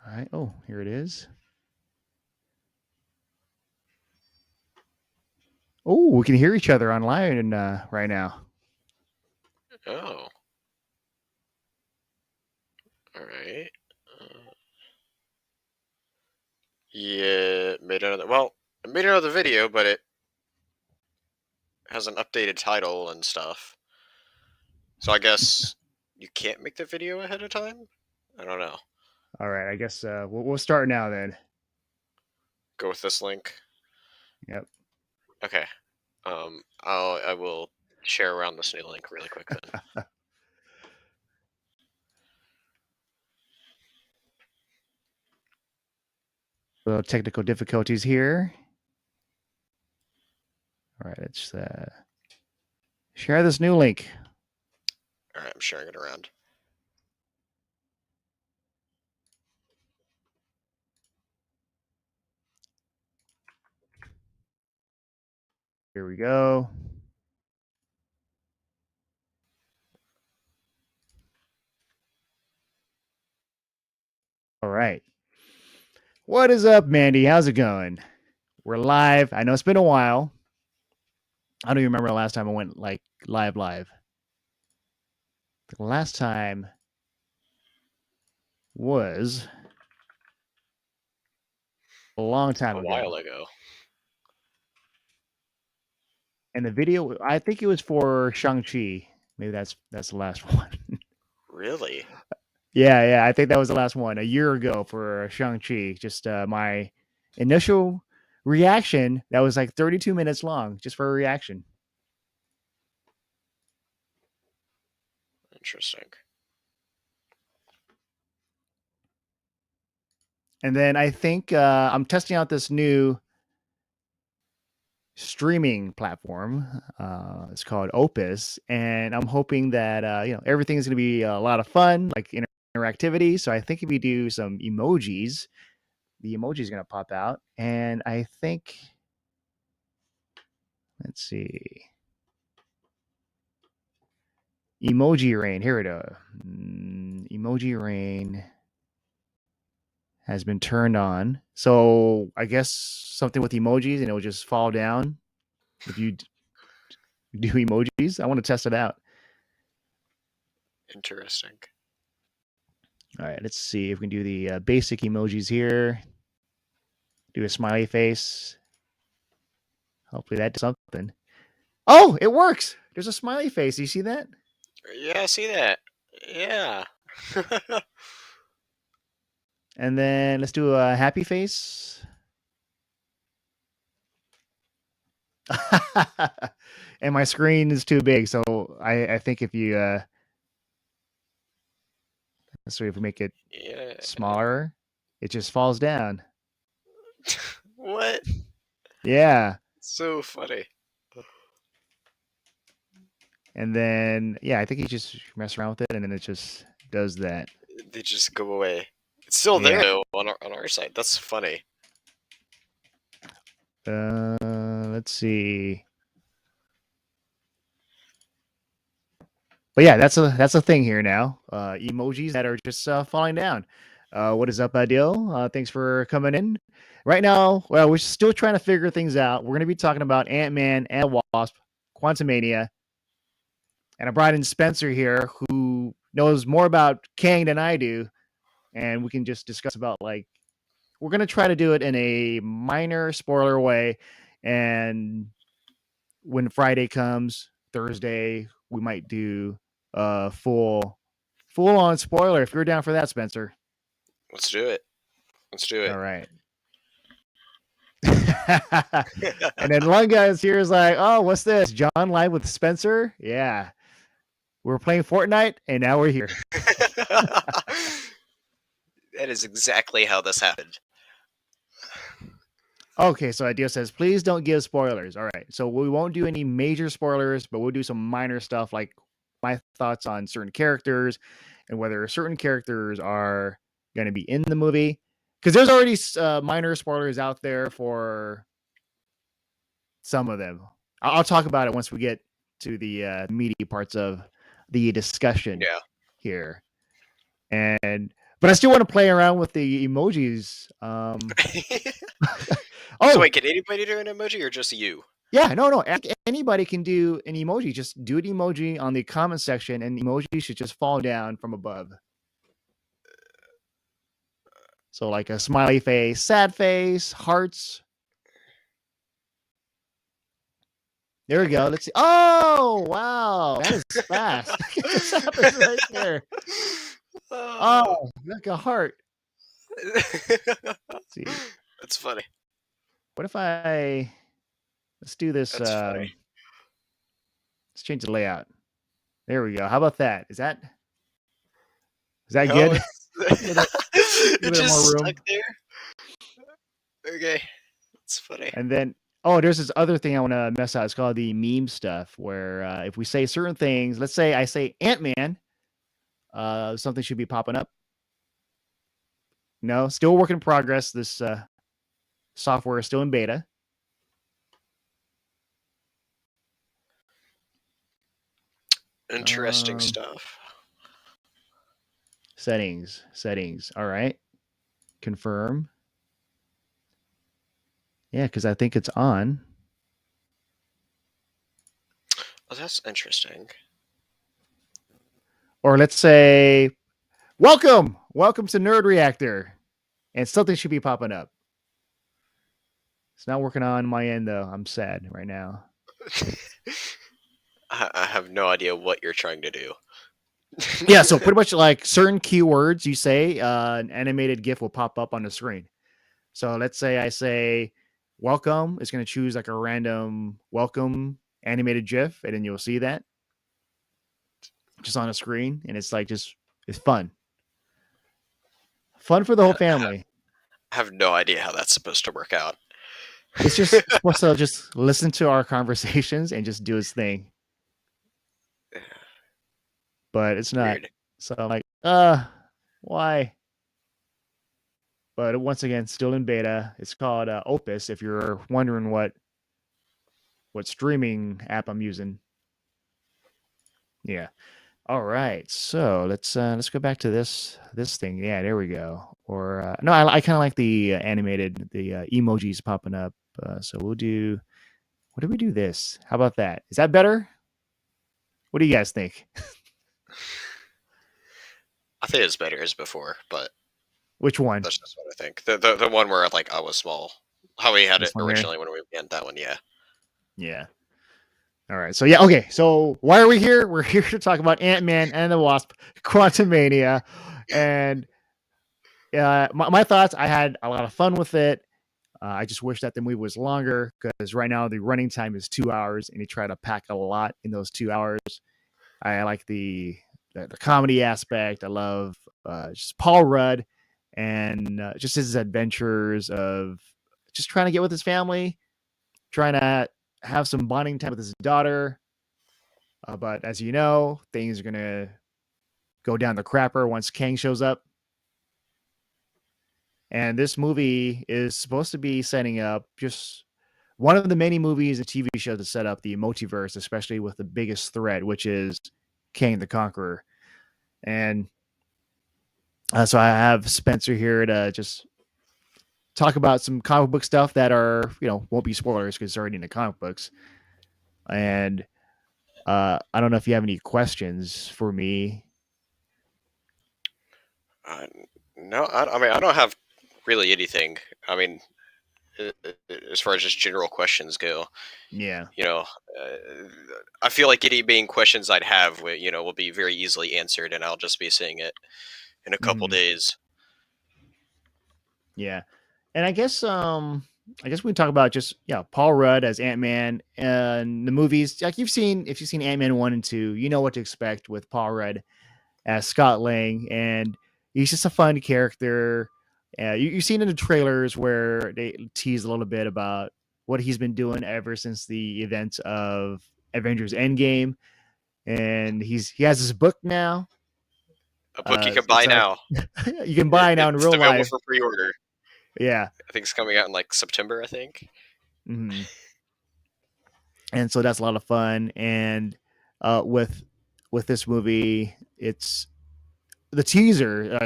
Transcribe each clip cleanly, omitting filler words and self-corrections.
All right. Oh, here it is. Oh, we can hear each other online right now. Oh. All right. Yeah, made another. Well, I made another video, but it has an updated title and stuff. So I guess you can't make the video ahead of time. I don't know. All right. I guess we'll start now then. Go with this link. Yep. Okay. I will share around this new link really quick then. Little technical difficulties here. All right. Let's share this new link. All right, I'm sharing it around. Here we go. All right. What is up, Mandy? How's it going? We're live. I know it's been a while. I don't even remember the last time I went like live. The last time was a long time ago. A while ago. And the video, I think it was for Shang-Chi. Maybe that's the last one. Really? Yeah. I think that was the last one a year ago for Shang-Chi. Just my initial reaction that was like 32 minutes long, just for a reaction. Interesting. And then I think I'm testing out this new streaming platform. It's called Opus, and I'm hoping that everything's going to be a lot of fun, like interactivity. So I think if you do some emojis, the emoji is going to pop out, and I think, let's see, emoji rain. Here it is. Emoji rain has been turned on. So I guess something with emojis, and it will just fall down if you do emojis. I want to test it out. Interesting. All right, let's see if we can do the basic emojis here. Do a smiley face. Hopefully that does something. Oh, it works. There's a smiley face. Do you see that? Yeah, I see that. Yeah. And then let's do a happy face. And my screen is too big, so I think if you so if we make it smaller, it just falls down. What? Yeah. So funny. And then I think you just mess around with it, and then it just does that. They just go away. It's still there though on our side. That's funny. Let's see. But yeah, that's a thing here now. Emojis that are just falling down. What is up, Adil? Thanks for coming in. Right now, well, we're still trying to figure things out. We're going to be talking about Ant-Man and Wasp, Quantumania, and I brought in Spencer here, who knows more about Kang than I do, and we can just discuss about we're going to try to do it in a minor spoiler way, and when Friday comes, Thursday, we might do full on spoiler if you're down for that, Spencer. Let's do it. All right. And then one guy's here is like, oh, what's this? John live with Spencer? Yeah. We're playing Fortnite and now we're here. That is exactly how this happened. Okay, so Idea says, please don't give spoilers. All right. So we won't do any major spoilers, but we'll do some minor stuff like my thoughts on certain characters and whether certain characters are going to be in the movie. Because there's already minor spoilers out there for some of them. I'll talk about it once we get to the meaty parts of the discussion here. But I still want to play around with the emojis. So Oh, wait, can anybody do an emoji or just you? yeah, no. Anybody can do an emoji. Just do an emoji on the comment section, and emoji should just fall down from above. So like a smiley face, sad face, hearts. There we go. Let's see. Oh, wow. That is fast. It just happens right there. Oh. Oh, like a heart. Let's see. That's funny. What if let's do this. That's funny. Let's change the layout. There we go. How about that? Is that No, good? it Little just more room. stuck there. Okay, it's funny. And then, there's this other thing I want to mess out. It's called the meme stuff, where if we say certain things, let's say I say Ant-Man, something should be popping up. No, still work in progress. This software is still in beta. Interesting stuff. Settings. All right. Confirm. Yeah, because I think it's on. Oh, that's interesting. Or let's say, welcome to Nerd Reactor, and something should be popping up. It's not working on my end though. I'm sad right now. I have no idea what you're trying to do. Yeah, so pretty much like certain keywords you say, an animated GIF will pop up on the screen. So let's say I say welcome, it's going to choose like a random welcome animated GIF, and then you'll see that just on a screen, and it's like it's fun. Fun for the whole family. I have no idea how that's supposed to work out. It's just supposed to just listen to our conversations and just do its thing. But it's not. Weird. So I'm like, why? But once again, still in beta. It's called Opus. If you're wondering what streaming app I'm using. Yeah. All right. So let's go back to this thing. Yeah, there we go. Or no, I kind of like the animated, the emojis popping up. So we'll do. What do we do this? How about that? Is that better? What do you guys think? I think it's better as before, but Which one? that's just what I think. The one where like I was small, how we had This it one here? originally when we began that one. Yeah. Yeah. All right. So yeah. Okay. So why are we here? We're here to talk about Ant-Man and the Wasp, Quantumania, and my thoughts. I had a lot of fun with it. I just wish that the movie was longer, because right now the running time is 2 hours, and he tried to pack a lot in those 2 hours. I like the comedy aspect. I love just Paul Rudd and just his adventures of just trying to get with his family, trying to have some bonding time with his daughter. But as you know, things are going to go down the crapper once Kang shows up. And this movie is supposed to be setting up just one of the many movies and TV shows to set up the multiverse, especially with the biggest threat, which is Kang the Conqueror. And so I have Spencer here to just talk about some comic book stuff that are, won't be spoilers because it's already in the comic books. And I don't know if you have any questions for me. No, I mean I don't have really anything. I mean, as far as just general questions go, Yeah. I feel like any main questions I'd have, will be very easily answered, and I'll just be seeing it in a couple days. Yeah, and I guess we can talk about just Paul Rudd as Ant-Man and the movies. Like if you've seen Ant-Man 1 and 2, you know what to expect with Paul Rudd as Scott Lang, and he's just a fun character. You've seen in the trailers where they tease a little bit about what he's been doing ever since the events of Avengers Endgame, and he has his book now. A book you can buy now. You can buy now in real available life for pre-order. Yeah, I think it's coming out in like September. I think. Mm-hmm. And so that's a lot of fun. And with this movie, it's the teaser,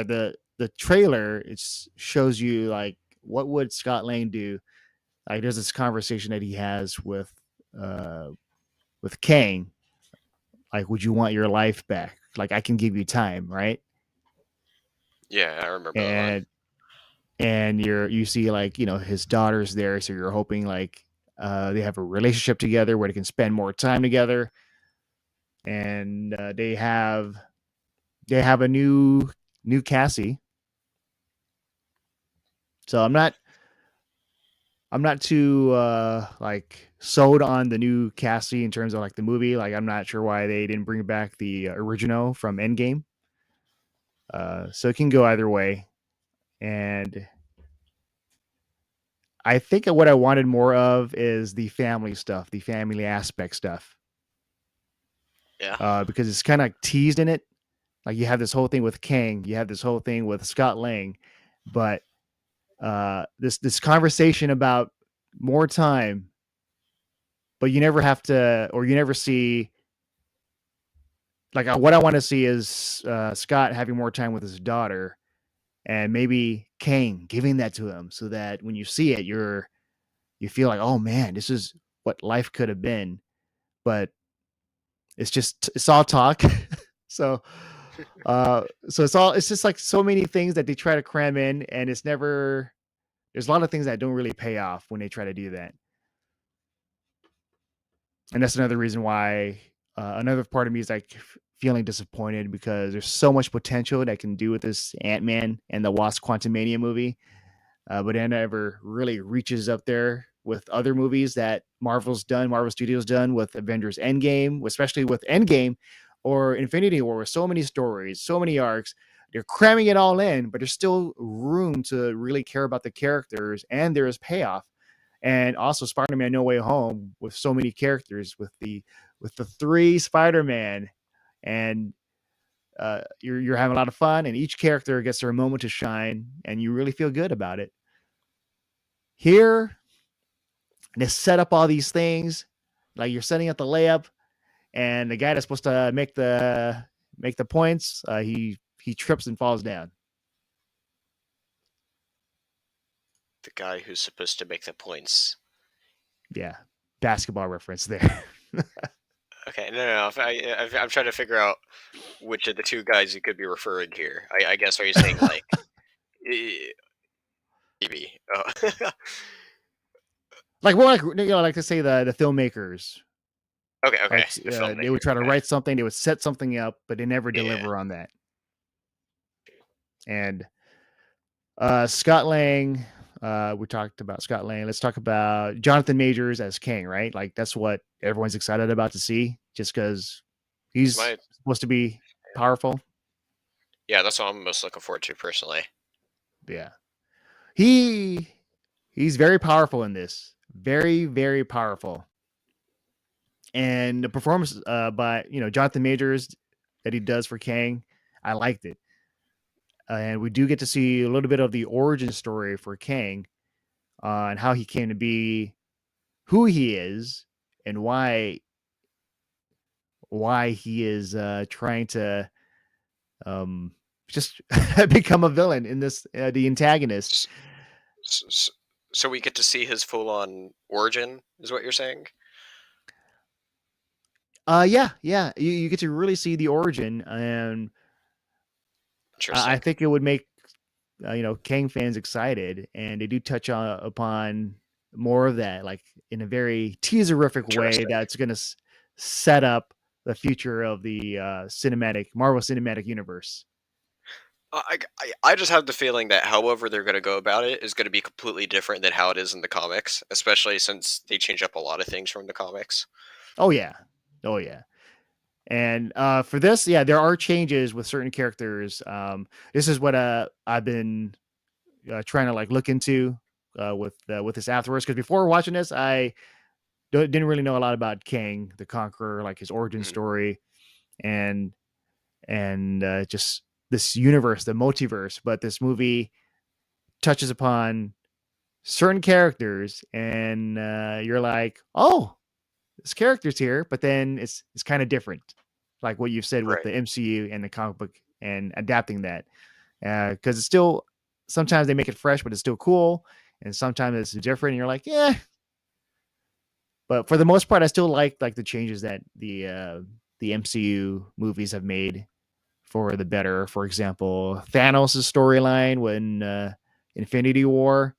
the trailer it shows you like what would Scott Lang do. Like there's this conversation that he has with Kang. Like, would you want your life back? Like, I can give you time, right? Yeah, I remember that line. And you see like his daughter's there, so you're hoping like they have a relationship together where they can spend more time together, and they have a new Cassie. So I'm not too like sold on the new Cassie in terms of like the movie. Like I'm not sure why they didn't bring back the original from Endgame. So it can go either way, and I think what I wanted more of is the family stuff, the family aspect stuff, Yeah. because it's kind of teased in it. Like you have this whole thing with Kang, you have this whole thing with Scott Lang, but this conversation about more time, but you never have to, or you never see. Like what I want to see is Scott having more time with his daughter, and maybe Kang giving that to him, so that when you see it, you feel like, oh man, this is what life could have been, but it's all talk. so it's just like so many things that they try to cram in, and there's a lot of things that don't really pay off when they try to do that. And that's another reason why another part of me is like feeling disappointed, because there's so much potential that can do with this Ant-Man and the Wasp Quantumania movie, but it never really reaches up there with other movies that Marvel Studios done with Avengers Endgame, especially with Endgame or Infinity War, with so many stories, so many arcs. They're cramming it all in, but there's still room to really care about the characters, and there is payoff. And also Spider-Man No Way Home, with so many characters, with the three Spider-Man, and you're having a lot of fun, and each character gets their moment to shine, and you really feel good about it. Here, they set up all these things, like you're setting up the layup, and the guy that's supposed to make the points, he trips and falls down. The guy who's supposed to make the points. Yeah, basketball reference there. Okay, no. I'm trying to figure out which of the two guys you could be referring here. I guess, are you saying like maybe? Oh. Like more like like to say the filmmakers. Okay. Like The they would filmmaker. try to Okay. write something, they would set something up, but they never Yeah. deliver on that. And Scott Lang, we talked about Scott Lang. Let's talk about Jonathan Majors as Kang, right? Like that's what everyone's excited about to see, just because It's he's my supposed to be powerful. yeah. That's what I'm most looking forward to personally. Yeah, he he's very powerful in this, very very powerful. And the performance by Jonathan Majors that he does for Kang, I liked it. And we do get to see a little bit of the origin story for Kang, and how he came to be who he is, and why he is trying to um, just become a villain in this, the antagonist. S- s- So we get to see his full-on origin, is what you're saying? Yeah, you get to really see the origin, and I Interesting. think it would make Kang fans excited, and they do touch upon more of that, like in a very teaserific way Interesting. that's going to set up the future of the cinematic Marvel Cinematic Universe. I just have the feeling that however they're going to go about it is going to be completely different than how it is in the comics, especially since they change up a lot of things from the comics. Oh yeah, oh yeah. And for this, yeah, there are changes with certain characters. This is what I've been trying to like look into with this afterwards, because before watching this, I didn't really know a lot about Kang the Conqueror, like his origin Mhm. story, and just this universe, the multiverse. But this movie touches upon certain characters, and you're like, oh, this character's here, but then it's kind of different, like what you've said with Right. the MCU and the comic book, and adapting that. because it's still sometimes they make it fresh, but it's still cool, and sometimes it's different. And you're like, yeah. But for the most part, I still like the changes that the MCU movies have made for the better. For example, Thanos' storyline when Infinity War,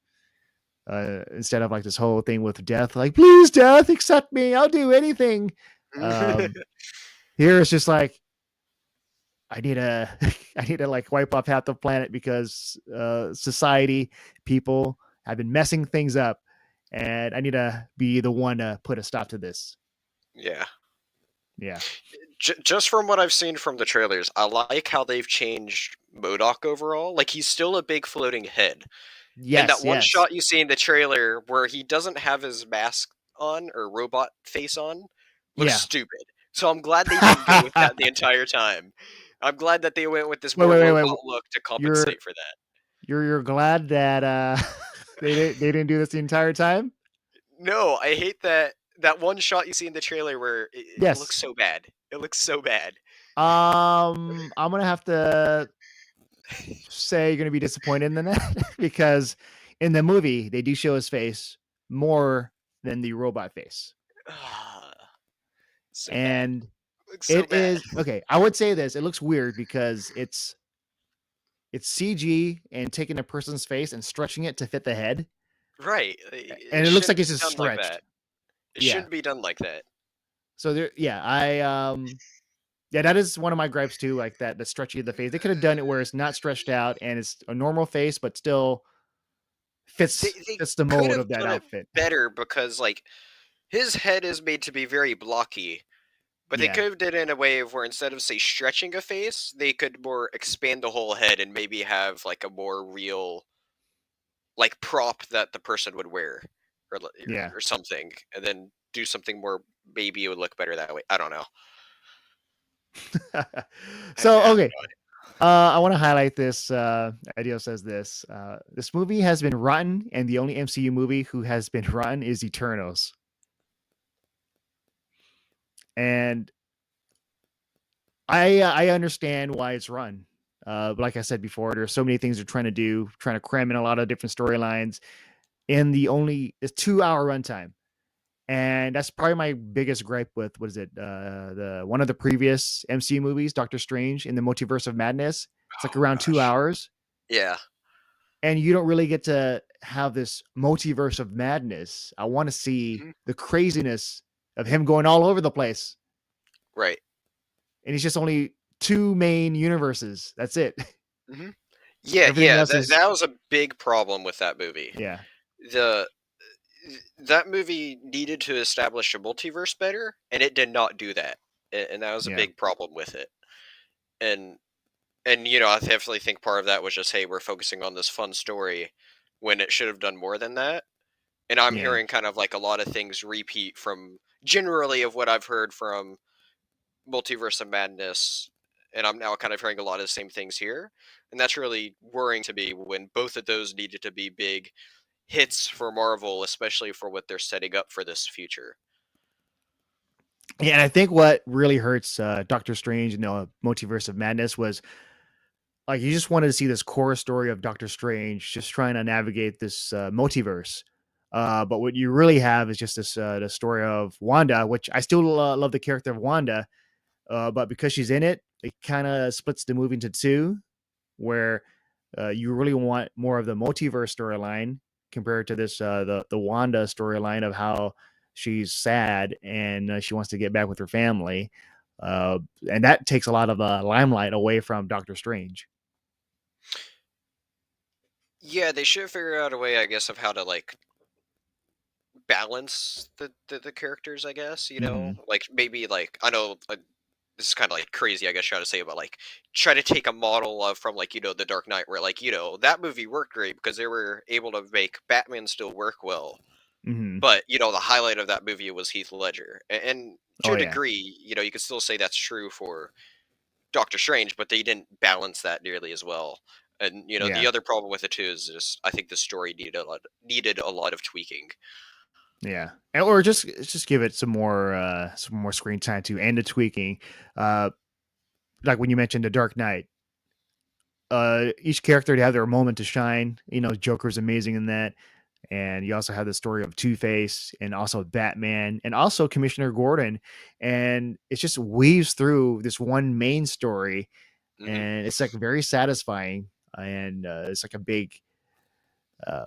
instead of like this whole thing with death, like please death, accept me, I'll do anything. Um, Here it's just like I need to I need to like wipe off half the planet because society, people have been messing things up, and I need to be the one to put a stop to this. Yeah. Yeah. Just from what I've seen from the trailers, I like how they've changed MODOK overall. Like, he's still a big floating head. And that Yes. one Yes. shot you see in the trailer where he doesn't have his mask on or robot face on looks Yeah. stupid. So I'm glad they didn't go with that the entire time. I'm glad that they went with this Wait. more Wait. Wait. Wait. robot look to You're compensate for that. you're glad that they didn't do this the entire time. No, I hate that one shot you see in the trailer where it looks Yes. so bad. It looks so bad. I'm gonna have to say you're gonna be disappointed in that because in the movie they do show his face more than the robot face, So bad. and Looks so it bad. is okay. I would say this: it looks weird because it's CG and taking a person's face and stretching it to fit the head, Right. and It it looks shouldn't like it's be just done like stretched. that. It Yeah. shouldn't be done like that. So there, yeah, yeah, that is one of my gripes too. Like that, the stretchy of the face. They could have done it where it's not stretched out and it's a normal face, but still They fits the could mold have of that done it outfit. better because, like, his head is made to be very blocky, but they Yeah, could have did it in a way of where instead of, say, stretching a face, they could more expand the whole head and maybe have, like, a more real, like, prop that the person would wear or, yeah. or something, and then do something more, maybe it would look better that way. I don't know. I So have okay, no idea. I want to highlight this. Ideo says this. This movie has been rotten, and the only MCU movie who has been rotten is Eternals. And I understand why it's run. But like I said before, there's so many things they're trying to do, trying to cram in a lot of different storylines in the only it's 2 hour runtime. And that's probably my biggest gripe with what is it? The one of the previous MCU movies, Doctor Strange in the Multiverse of Madness. It's like Oh around two gosh. hours, Yeah. and you don't really get to have this multiverse of madness. I want to see Mhm. the craziness of him going all over the place, Right. and he's just only two main universes. That's it. Hmm. Yeah, Everything yeah. else That is that was a big problem with that movie. yeah, The that movie needed to establish a multiverse better, and it did not do that, and that was a yeah, big problem with it. And and I definitely think part of that was just, hey, we're focusing on this fun story when it should have done more than that. And I'm yeah. hearing kind of like a lot of things repeat from generally of what I've heard from Multiverse of Madness, and I'm now kind of hearing a lot of the same things here. And that's really worrying to me when both of those needed to be big hits for Marvel, especially for what they're setting up for this future. Yeah, and I think what really hurts Doctor Strange and the Multiverse of Madness was like you just wanted to see this core story of Doctor Strange just trying to navigate this multiverse. But what you really have is just this the story of Wanda, which I still love the character of Wanda, but because she's in it, it kind of splits the movie into two, where you really want more of the multiverse storyline compared to this the Wanda storyline of how she's sad and she wants to get back with her family, and that takes a lot of limelight away from Doctor Strange. Yeah, they should figure out a way, I guess, of how to like balance the characters. I guess Hmm. like maybe like I know this is kind of like crazy, I guess, trying to say, but like try to take a model of from like the Dark Knight, where like that movie worked great because they were able to make Batman still work well. Hmm. But the highlight of that movie was Heath Ledger, and to Oh a yeah, degree, you could still say that's true for Doctor Strange, but they didn't balance that nearly as well. And the yeah, other problem with it too is just I think the story needed a lot of tweaking. yeah, or just give it some more screen time too, and the tweaking. Uh, like when you mentioned the Dark Knight, each character to have their moment to shine. You know, Joker's amazing in that. And you also have the story of Two-Face and also Batman and also Commissioner Gordon. And it just weaves through this one main story, Hmm. and it's like very satisfying. And it's like a big, uh,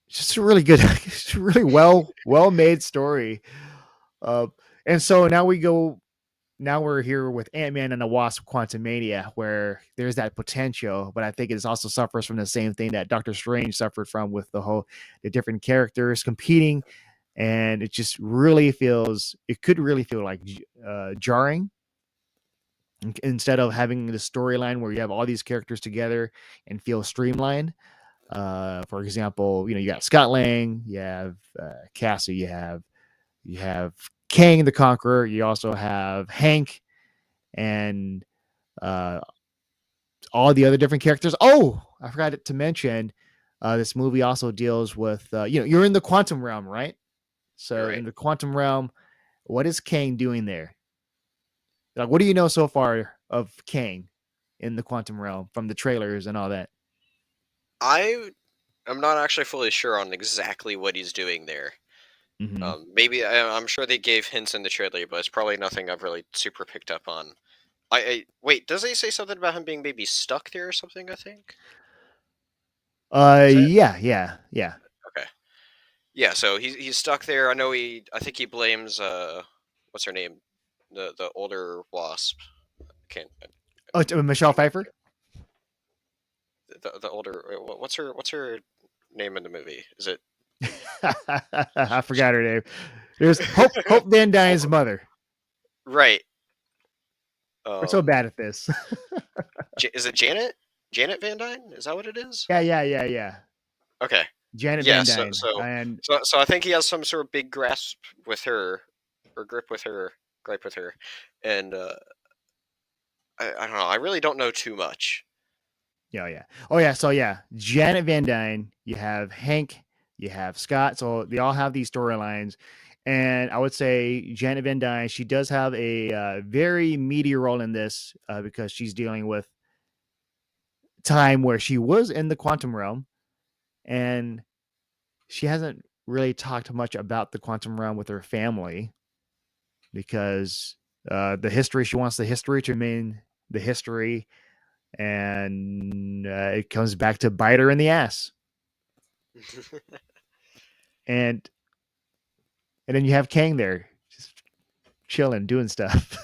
just a really good, it's a really well made story. Uh, and so now we're here with Ant-Man and the Wasp: Quantumania, where there's that potential, but I think it also suffers from the same thing that Doctor Strange suffered from with the different characters competing, and it just really feels it could really feel like jarring instead of having the storyline where you have all these characters together and feel streamlined. For example, you know, you got Scott Lang, you have Cassie, you have Kang the Conqueror, you also have Hank and uh, all the other different characters. Oh, I forgot to mention, this movie also deals with you're in the quantum realm, right? You're So right. in the quantum realm, what is Kang doing there? Like, what do you know so far of Kang in the quantum realm from the trailers and all that? I am not actually fully sure on exactly what he's doing there. Mm-hmm. Maybe I'm sure they gave hints in the trailer, but it's probably nothing I've really super picked up on. Wait. Does he say something about him being maybe stuck there or something? I think. Is that Yeah. okay? Yeah. So he's stuck there. I know he. I think he blames what's her name, the older Wasp. Can't. Oh, Michelle Name Pfeiffer. the older. What's her name in the movie? Is it I forgot her name. There's Hope Van Dyne's oh, mother. right? We're so Um, bad at this. Is it Janet? Janet Van Dyne? Is that what it is? Yeah. Okay. Janet Yeah. Van So Dyne. so And so so I think he has some sort of big grasp with her, or grip with her, gripe with her, and I don't know. I really don't know too much. yeah. Oh yeah. So yeah, Janet Van Dyne. You have Hank. You have Scott. So they all have these storylines, and I would say Janet Van Dyne. She does have a very meaty role in this because she's dealing with time where she was in the quantum realm, and she hasn't really talked much about the quantum realm with her family because the history she wants the history to remain the history, and it comes back to bite her in the ass. And then you have Kang there, just chilling, doing stuff.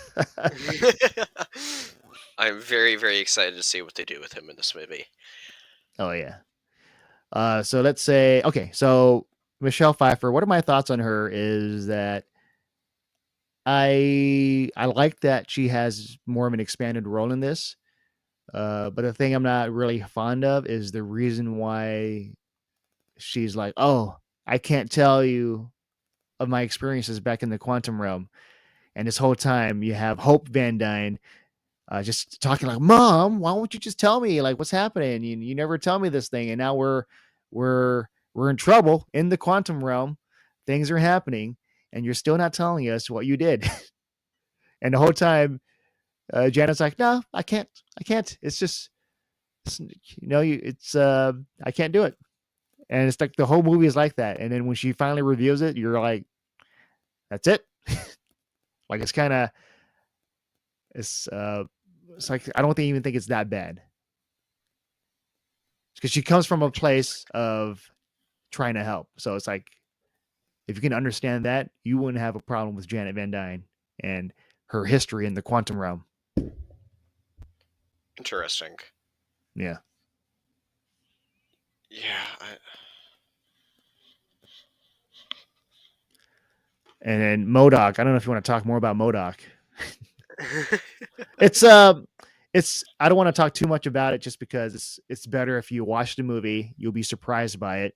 I'm very, very excited to see what they do with him in this movie. Oh yeah. So let's say okay. So Michelle Pfeiffer. What are my thoughts on her? Is that I like that she has more of an expanded role in this. But the thing I'm not really fond of is the reason why she's like, oh, I can't tell you of my experiences back in the quantum realm. And this whole time you have Hope Van Dyne just talking like, "Mom, why won't you just tell me like what's happening? You never tell me this thing, and now we're in trouble in the quantum realm. Things are happening, and you're still not telling us what you did." And the whole time, Janet's like, "No, I can't. It's just it's I can't do it." And it's like the whole movie is like that. And then when she finally reveals it, you're like, "That's it." Like it's kind of it's uh it's like I don't even think it's that bad because she comes from a place of trying to help. So it's like if you can understand that, you wouldn't have a problem with Janet Van Dyne and her history in the quantum realm. Interesting. Yeah. Yeah. And then Modoc. I don't know if you want to talk more about Modoc. I... It's it's I don't want to talk too much about it just because it's better if you watch the movie. You'll be surprised by it.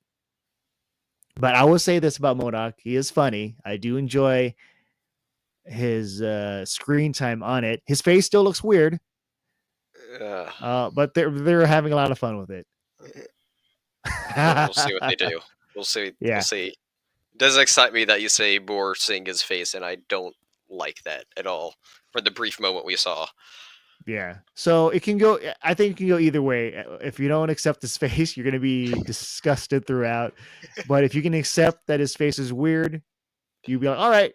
But I will say this about Modoc. He is funny. I do enjoy his screen time on it. His face still looks weird, uh, but they're having a lot of fun with it. we'll see what they do. We'll see. We'll Yeah. see. It does excite me that you say more seeing his face, and I don't like that at all. For the brief moment we saw. Yeah. So it can go. I think it can go either way. If you don't accept his face, you're going to be disgusted throughout. But if you can accept that his face is weird, you'll be like, all right,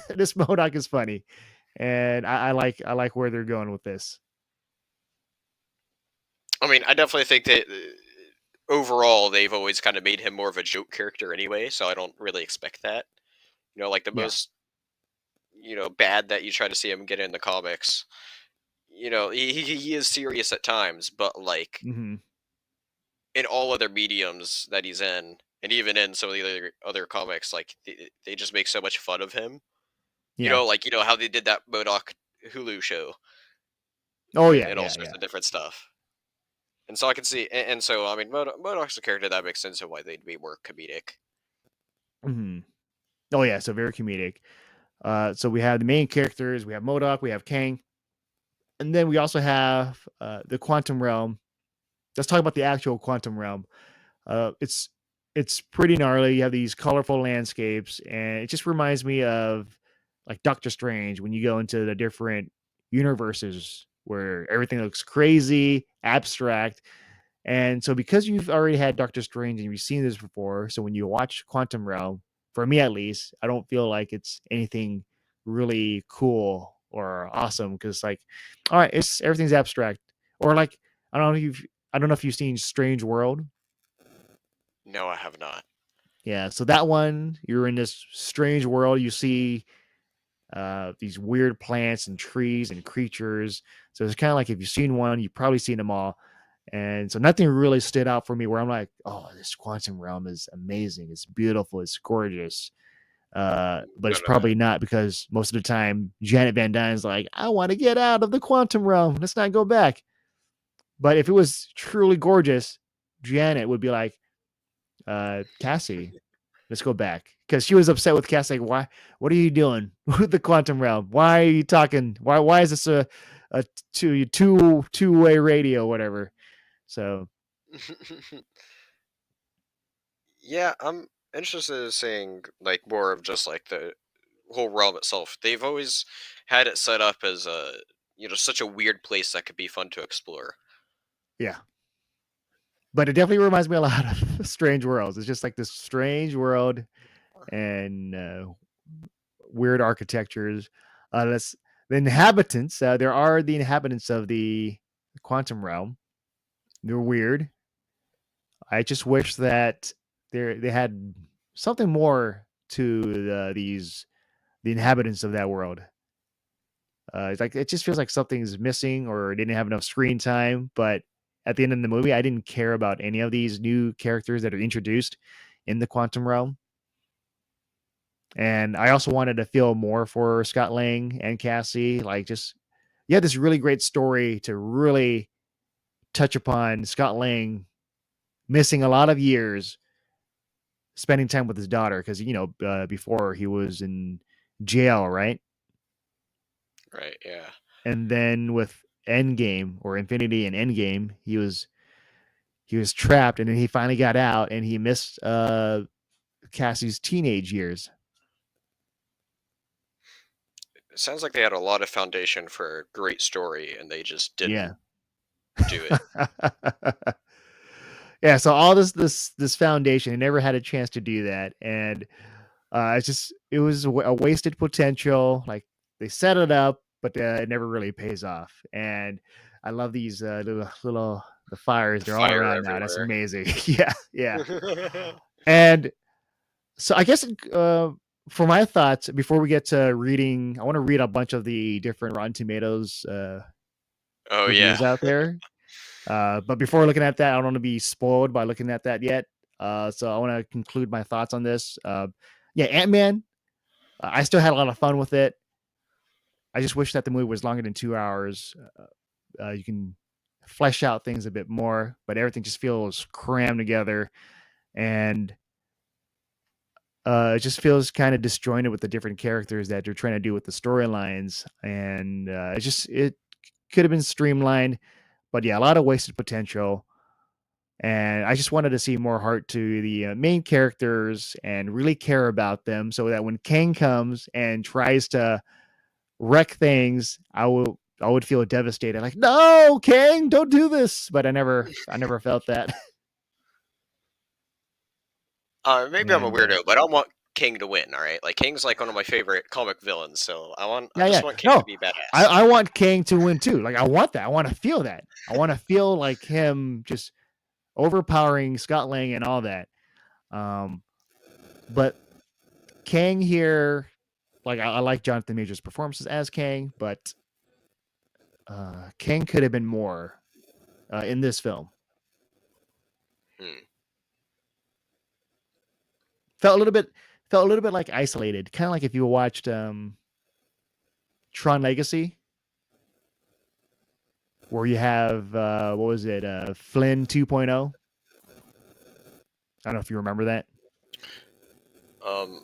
this Modoc is funny, and I like where they're going with this. I mean, I definitely think that overall they've always kind of made him more of a joke character anyway, so I don't really expect that. Like the Yeah. most bad that you try to see him get in the comics. He is serious at times, but like Hmm. in all other mediums that he's in, and even in some of the other comics, like they just make so much fun of him. Yeah. Like how they did that Modoc Hulu show Oh and, yeah. and all Yeah. sorts Yeah. of different stuff. And so I can see, and so I mean, Modoc's a character that makes sense of why they'd be more comedic. Hmm. Oh yeah. So very comedic. So we have the main characters. We have Modoc. We have Kang, and then we also have the Quantum Realm. Let's talk about the actual Quantum Realm. It's pretty gnarly. You have these colorful landscapes, and it just reminds me of like Doctor Strange when you go into the different universes where everything looks crazy, abstract. And so because you've already had Doctor Strange and you've seen this before, so when you watch Quantum Realm, for me at least, I don't feel like it's anything really cool or awesome because like, all right, it's everything's abstract. Or like I don't know if you've seen Strange World. No, I have not. Yeah, so that one, you're in this strange world. You see these weird plants and trees and creatures. So it's kind of like if you've seen one, you've probably seen them all. And so nothing really stood out for me where I'm like, oh, this quantum realm is amazing. It's beautiful. It's gorgeous. But it's None of that. probably not because most of the time Janet Van Dyne's like, I want to get out of the quantum realm. Let's not go back. But if it was truly gorgeous, Janet would be like, Cassie, let's go back because she was upset with Cass. Like, why? What are you doing with the quantum realm? Why are you talking? Why is this a two-way radio, whatever? So Yeah, I'm interested in seeing like more of just like the whole realm itself. They've always had it set up as a such a weird place that could be fun to explore. yeah, but it definitely reminds me a lot of Strange Worlds. It's just like this strange world and weird architectures. That's the inhabitants. There are the inhabitants of the quantum realm. They're weird. I just wish that they had something more to the inhabitants of that world. It's like it just feels like something's missing or didn't have enough screen time. But at the end of the movie, I didn't care about any of these new characters that are introduced in the quantum realm. And I also wanted to feel more for Scott Lang and Cassie. Like just you had this really great story to really touch upon Scott Lang missing a lot of years spending time with his daughter because before he was in jail, right? Right? Yeah. And then with Endgame or Infinity and Endgame, he was trapped, and then he finally got out, and he missed Cassie's teenage years. It sounds like they had a lot of foundation for a great story, and they just Yeah. didn't do it. Yeah, so all this foundation, he never had a chance to do that, and it was a wasted potential. Like they set it up, but it never really pays off. And I love these little the fires. The They're all fire around now. That's everywhere. amazing. Yeah, yeah. And so I guess for my thoughts, before we get to reading, I want to read a bunch of the different Rotten Tomatoes Oh yeah. reviews out there. But before looking at that, I don't want to be spoiled by looking at that yet. So I want to conclude my thoughts on this. Yeah, Ant-Man. I still had a lot of fun with it. I just wish that the movie was longer than 2 hours. You can flesh out things a bit more, but everything just feels crammed together, and it just feels kind of disjointed with the different characters that they're trying to do with the storylines, and it could have been streamlined, but yeah, a lot of wasted potential. And I just wanted to see more heart to the main characters and really care about them, so that when Kang comes and tries to wreck things, I will I would feel devastated, like, no, Kang, don't do this. But I never felt that. Maybe I'm a And weirdo, but I want King to win. All right, like King's like one of my favorite comic villains, so I yeah, just yeah, want King to no, be badass. I want Kang to win too. Like, I want that. I want to feel that. I want to feel like him just overpowering Scott Lang and all that. But Kang here, like, I like Jonathan Majors' performances as Kang, but Kang could have been more in this film. Hmm. Felt a little bit like isolated, kind of like if you watched Tron Legacy, where you have what was it, Flynn 2.0. I don't know if you remember that. Um,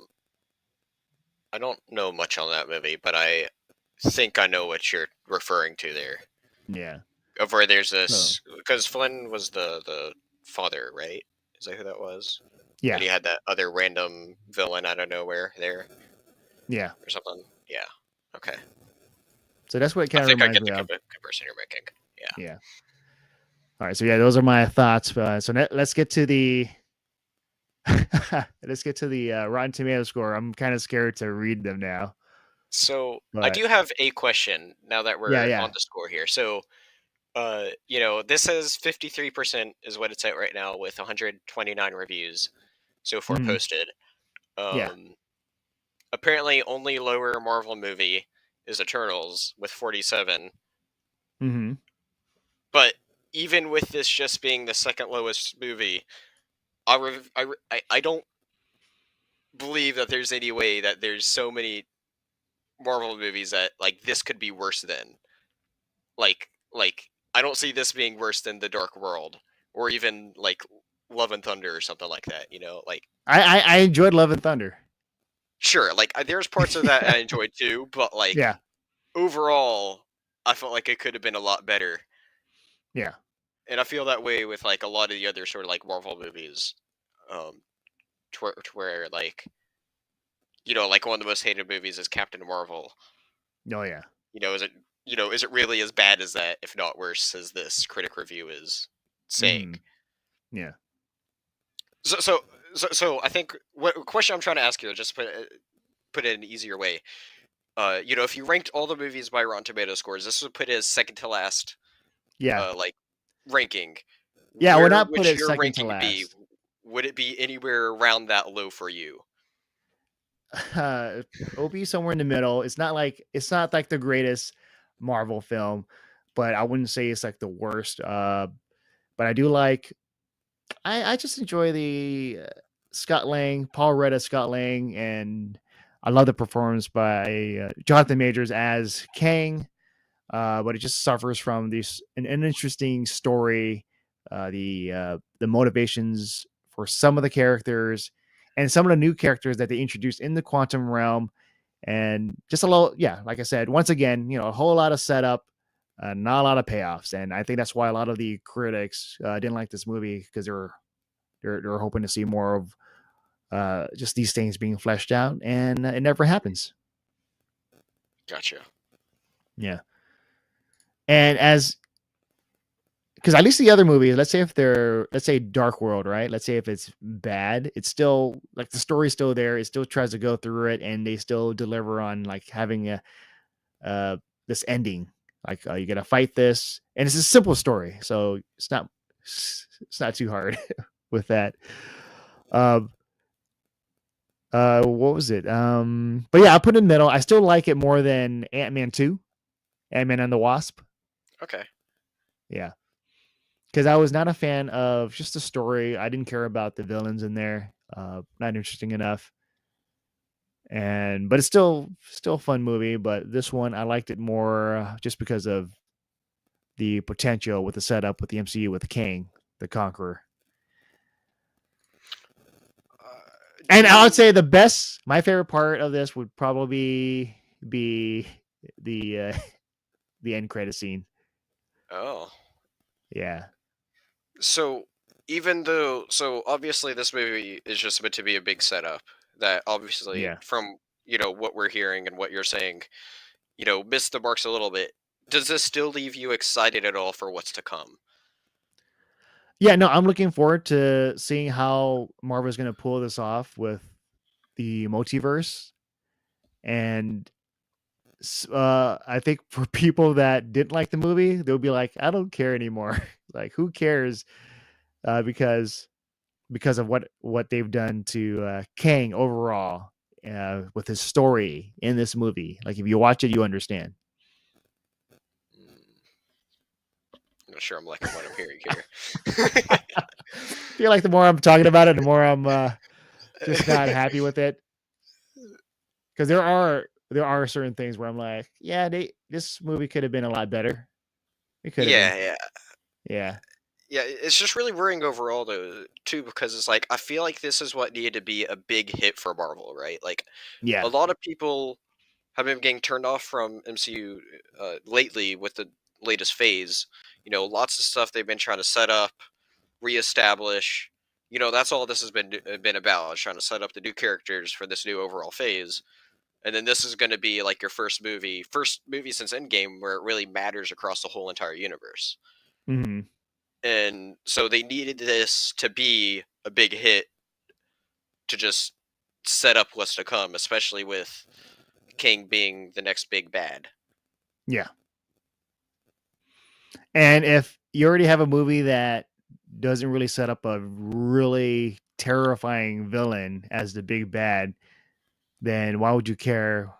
I don't know much on that movie, but I think I know what you're referring to there. Yeah. Of where there's So this, because Flynn was the father, right? Is that who that was? yeah, And you had that other random villain out of nowhere there yeah. or something. Yeah. Okay. So that's what it I kind of think I reminds get me the of. comparison you're making. Yeah. Yeah. All right. So yeah, those are my thoughts. So let's get to the Rotten Tomato score. I'm kind of scared to read them now, So I but do have a question now that yeah, we're yeah. on the score here. So, this says 53% is what it's at right now with 129 reviews so far Mhm. posted. Yeah. Um, Apparently, only lower Marvel movie is Eternals with 47. Hmm. But even with this just being the second lowest movie, I don't believe that there's any way that there's so many Marvel movies that like this could be worse than. Like I don't see this being worse than The Dark World or even like Love and Thunder or something like that. Like I enjoyed Love and Thunder. sure, like there's parts of that I enjoyed too, but like Yeah. overall, I felt like it could have been a lot better. Yeah. And I feel that way with like a lot of the other sort of like Marvel movies, um, to where like like one of the most hated movies is Captain Marvel. Oh yeah. Is it really as bad as that, if not worse, as this critic review is saying? Hmm. Yeah. So I think what question I'm trying to ask you, just put it in an easier way. If you ranked all the movies by Rotten Tomato scores, this would put it as second to last, Yeah. like ranking. Yeah. I would Where not put would it your second to ranking be? last. Would it be anywhere around that low for you? It'll be somewhere in the middle. It's not like the greatest Marvel film, but I wouldn't say it's like the worst. But I do like. I just enjoy the Scott Lang, Paul Rudd as Scott Lang, and I love the performance by Jonathan Majors as Kang. But it just suffers from an interesting story, the motivations for some of the characters, and some of the new characters that they introduced in the quantum realm, and just a little, yeah, like I said, once again, a whole lot of setup, not a lot of payoffs, and I think that's why a lot of the critics didn't like this movie because they're hoping to see more of just these things being fleshed out, and it never happens. Gotcha. Yeah, and as because at least the other movies, let's say Dark World, right? Let's say if it's bad, it's still like the story's still there. It still tries to go through it, and they still deliver on like having uh this ending. Like you gotta fight this, and it's a simple story, so it's not too hard with that. Um, what was it? But yeah, I put it in the middle. I still like it more than Ant-Man 2, Ant-Man and the Wasp. Okay. Yeah. Because I was not a fan of just the story. I didn't care about the villains in there. Not interesting enough. But it's still a fun movie. But this one I liked it more just because of the potential with the setup with the MCU with the King, the Conqueror. Do And I would you? say my favorite part of this would probably be the the end credit scene. Oh. Yeah, So so obviously this movie is just meant to be a big setup that obviously yeah, from what we're hearing and what you're saying, missed the marks a little bit. does this still leave you excited at all for what's to come? Yeah, no, I'm looking forward to seeing how Marvel's gonna pull this off with the multiverse, and I think for people that didn't like the movie, they'll be like, "I don't care anymore." Like, who cares? Because of what they've done to Kang overall with his story in this movie. Like, if you watch it, you understand. Mm, I'm not sure I'm liking what I'm hearing here. I feel like the more I'm talking about it, the more I'm just not happy with it. Because there are certain things where I'm like, yeah, this movie could have been a lot better. It could have been, Yeah, yeah. yeah, Yeah, it's just really worrying overall though, too, because it's like I feel like this is what needed to be a big hit for Marvel, right? Like a yeah. lot of people have been getting turned off from MCU lately with the latest phase. Lots of stuff they've been trying to set up, reestablish. That's all this has been about, is trying to set up the new characters for this new overall phase. And then this is going to be like your first movie since Endgame where it really matters across the whole entire universe. Hmm. And so they needed this to be a big hit to just set up what's to come, especially with King being the next big bad. Yeah. And if you already have a movie that doesn't really set up a really terrifying villain as the big bad, then why would you care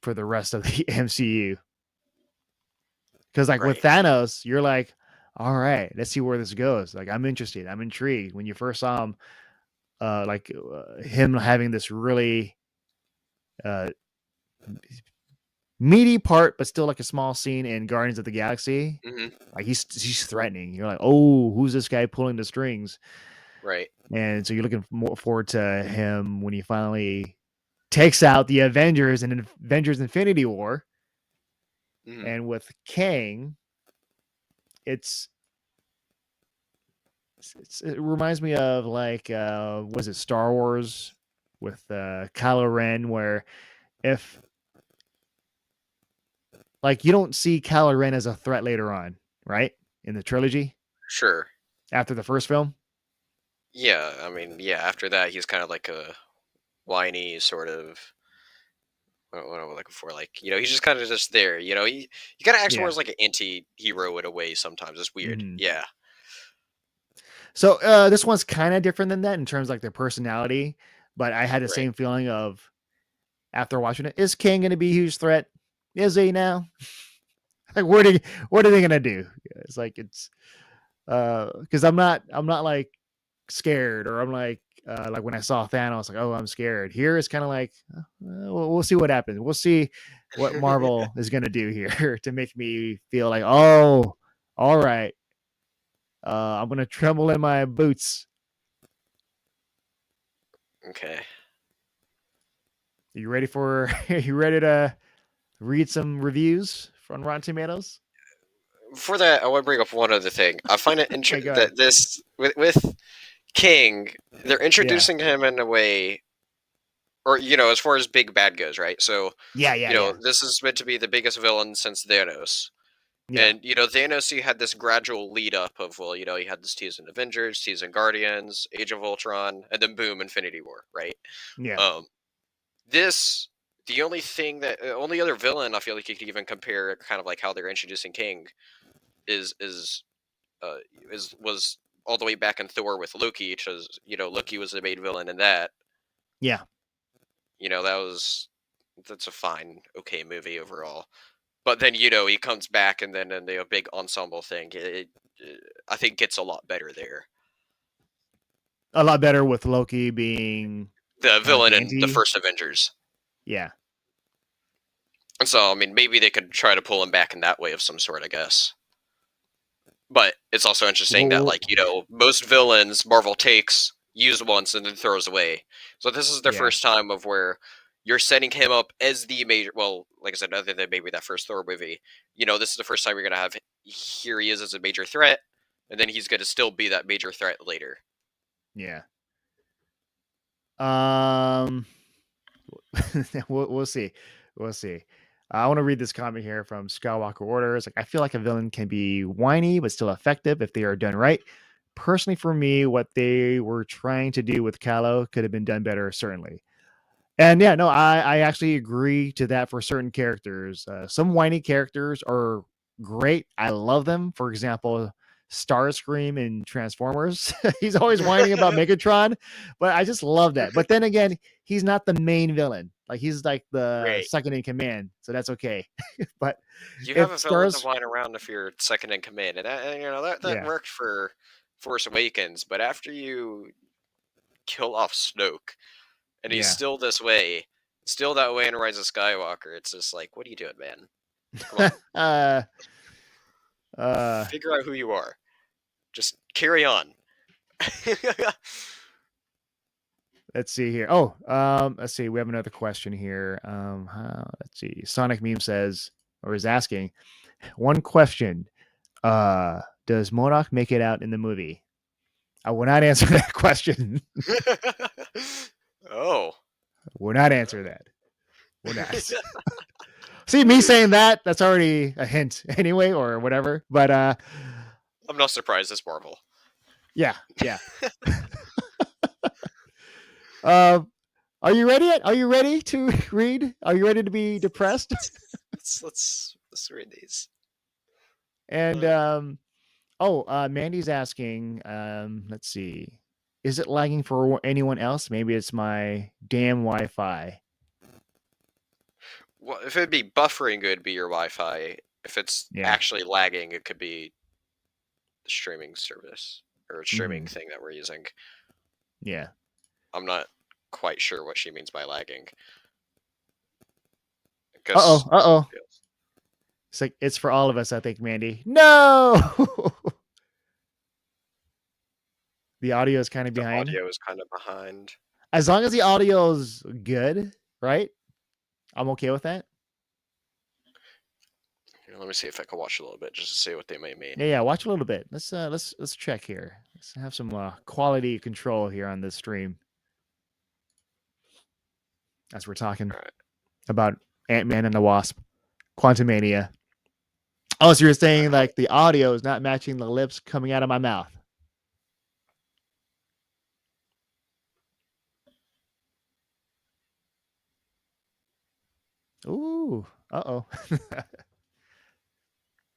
for the rest of the MCU? Because like with Right. Thanos, you're like, all right, let's see where this goes. Like, I'm interested. I'm intrigued. When you first saw him, him having this really uh meaty part, but still like a small scene in Guardians of the Galaxy. Hmm. Like, he's threatening. You're like, oh, who's this guy pulling the strings? Right. And so you're looking more forward to him when he finally takes out the Avengers in Avengers Infinity War. Hmm. And with Kang, it's it reminds me of like was it Star Wars with Kylo Ren, where if like you don't see Kylo Ren as a threat later on, right? In the trilogy Sure. after the first film. Yeah. I mean, yeah. After that, he's kind of like a whiny sort of. What am I looking for? Like, he's just kind of just there. He kind of acts more Yeah. as like an anti-hero in a way. Sometimes it's weird. Hmm. Yeah. So this one's kind of different than that in terms of like their personality, but I had the Right. same feeling of after watching it. Is King going to be a huge threat? Is he now? Like, what are they going to do? It's like it's because I'm not like scared, or I'm like when I saw Thanos, like, oh, I'm scared. Here it's kind of like we'll see what happens. We'll see what Marvel is going to do here to make me feel like, oh, all right, I'm going to tremble in my boots. Okay. You ready for? You ready to read some reviews from Rotten Tomatoes? Before that, I want to bring up one other thing. I find it Okay, go interesting ahead. that this with King, they're Yeah, introducing him in a way, or as far as big bad goes, right? So, yeah, yeah, yeah, this is meant to be the biggest villain since Thanos. yeah, And Thanos, he had this gradual lead up of, well, he had this tease in Avengers, tease in Guardians, Age of Ultron, and then boom, Infinity War, right? yeah. Um, this the only thing that only other villain I feel like you could even compare, kind of like how they're introducing King, is uh was all the way back in Thor with Loki, because Loki was the main villain in that. Yeah. That's a fine, okay movie overall. But then he comes back, and then in the big ensemble thing, I think gets a lot better there. A lot better with Loki being The kind of like villain the in the anti. first Avengers. Yeah. And so, I mean, maybe they could try to pull him back in that way of some sort, I guess. But it's also interesting that, Well, like, most villains Marvel takes, use once, and then throws away. So this is their yeah. first time of where you're setting him up as the major. Well, like I said, other than maybe that first Thor movie, this is the first time you're gonna have, here he is as a major threat, and then he's gonna still be that major threat later. Yeah. Um, we'll see. We'll see. I want to read this comment here from Skywalker Order. It's like, I feel like a villain can be whiny, but still effective if they are done right. Personally, for me, what they were trying to do with Kylo could have been done better, certainly. And yeah, no, I actually agree to that for certain characters. Some whiny characters are great. I love them. For example, Starscream in Transformers. He's always whining about Megatron, but I just love that. But then again, he's not the main villain. Like he's like the Right. second in command, so that's okay. But You have if a villain to Stars, whine around if you're second in command, and that yeah, worked for Force Awakens. But after you kill off Snoke, and he's yeah, still this way, still that way in Rise of Skywalker, it's just like, what are you doing, man? Come on, uh, uh, figure out who you are. Just carry on. let's see here. Oh, let's see. We have another question here. Let's see. Sonic Meme says or is asking one question. Does MODOK make it out in the movie? I will not answer that question. Oh. We'll not answer that. We'll not. See, me saying that, that's already a hint anyway, or whatever. But I'm not surprised it's Marvel. yeah. Uh, are you ready? Are you ready to read? Are you ready to be depressed? Let's read these. And Mandy's asking, let's see. Is it lagging for anyone else? Maybe it's my damn Wi-Fi. Well, if it'd be buffering, it'd be your Wi-Fi. If it's actually lagging, it could be the streaming service or streaming thing that we're using. Yeah. I'm not quite sure what she means by lagging. Uh-oh. It's like, it's for all of us, I think, Mandy. No! The audio is kind of behind. The audio is kind of behind. As long as the audio is good, right? I'm okay with that. Here, let me see if I can watch a little bit just to see what they may mean. Yeah, watch a little bit. Let's check here. Let's have some quality control here on this stream. As we're talking about Ant-Man and the Wasp, Quantumania. Oh, so you're saying like the audio is not matching the lips coming out of my mouth? Ooh, uh-oh.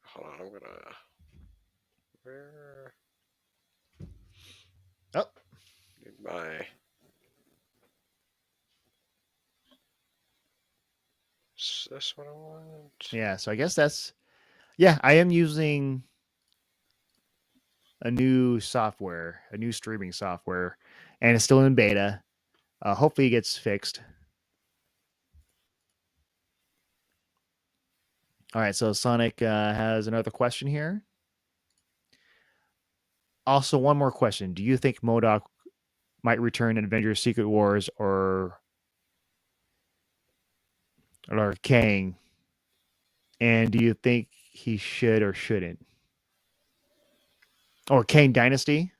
Hold on, I'm gonna... Where... Oh. Need my... Is this what I want? Yeah, so I guess that's... Yeah, I am using a new software, a new streaming software, and it's still in beta. Hopefully it gets fixed. All right, so Sonic has another question here. Also, one more question. Do you think MODOK might return in Avengers Secret Wars or Kang? And do you think he should or shouldn't? Or Kang Dynasty?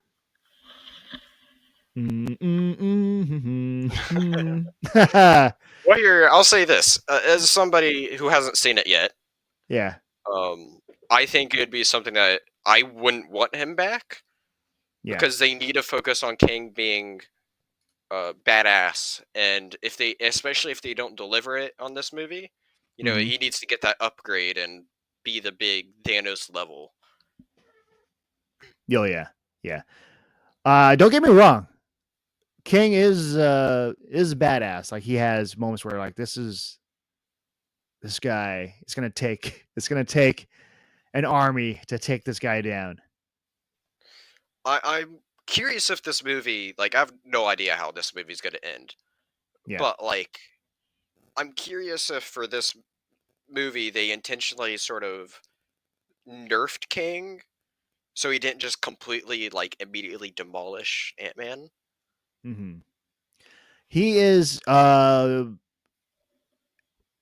Well, here, I'll say this. As somebody who hasn't seen it yet, yeah. I think it'd be something that I wouldn't want him back. Yeah. Because they need to focus on Kang being badass, and especially if they don't deliver it on this movie, you know, he needs to get that upgrade and be the big Thanos level. Oh yeah. Don't get me wrong. Kang is badass. Like he has moments where like this guy. It's gonna take an army to take this guy down. I'm curious if this movie, like, I have no idea how this movie's going to end. Yeah. But, like, I'm curious if for this movie they intentionally sort of nerfed Kang so he didn't just completely, like, immediately demolish Ant-Man. He is, like,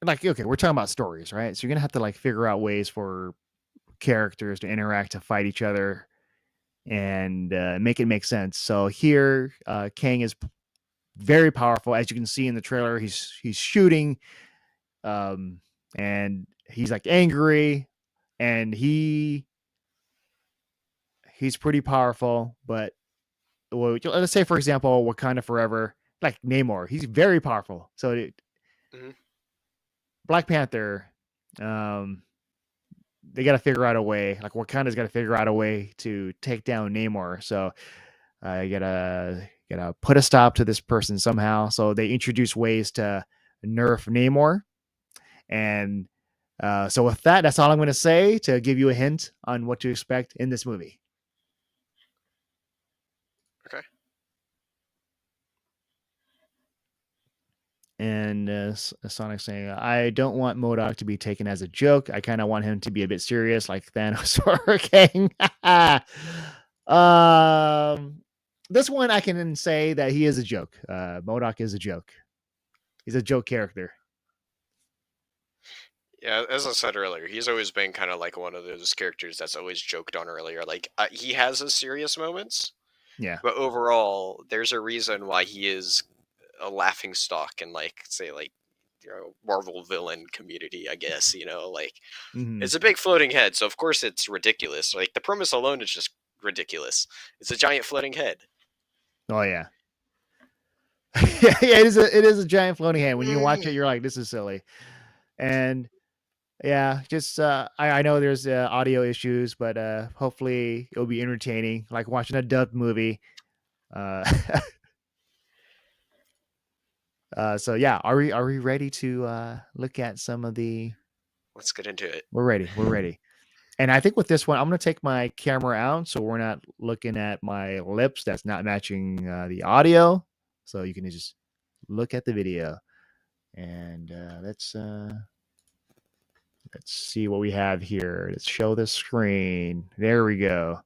okay, we're talking about stories, right? So you're going to have to, like, figure out ways for characters to interact, to fight each other, and make it make sense. So here, Kang is very powerful, as you can see in the trailer. He's shooting and he's like angry, and he's pretty powerful. But well, let's say for example, Wakanda Forever, like Namor, he's very powerful. So Hmm. Black Panther, um, they got to figure out a way. Like Wakanda's got to figure out a way to take down Namor. So you gotta put a stop to this person somehow. So they introduce ways to nerf Namor, and so with that, that's all I'm going to say to give you a hint on what to expect in this movie. Okay. And Sonic saying, I don't want MODOK to be taken as a joke. I kind of want him to be a bit serious, like Thanos or Kang. This one, I can say that he is a joke. MODOK is a joke. He's a joke character. Yeah, as I said earlier, he's always been kind of like one of those characters that's always joked on earlier. Like, he has his serious moments, Yeah. but overall, there's a reason why he is a laughing stock in, like, say, like, Marvel villain community, I guess, like, Mm-hmm. it's a big floating head, so of course it's ridiculous. Like, the premise alone is just ridiculous. It's a giant floating head. Oh yeah. Yeah, it is a giant floating hand. When you watch it, you're like, this is silly. And yeah, just I know there's audio issues, but hopefully it'll be entertaining, like watching a dubbed movie. Uh, so yeah, are we ready to look at some of the? Let's get into it. We're ready. We're ready. And I think with this one, I'm gonna take my camera out, so we're not looking at my lips. That's not matching the audio. So you can just look at the video, and let's see what we have here. Let's show the screen. There we go.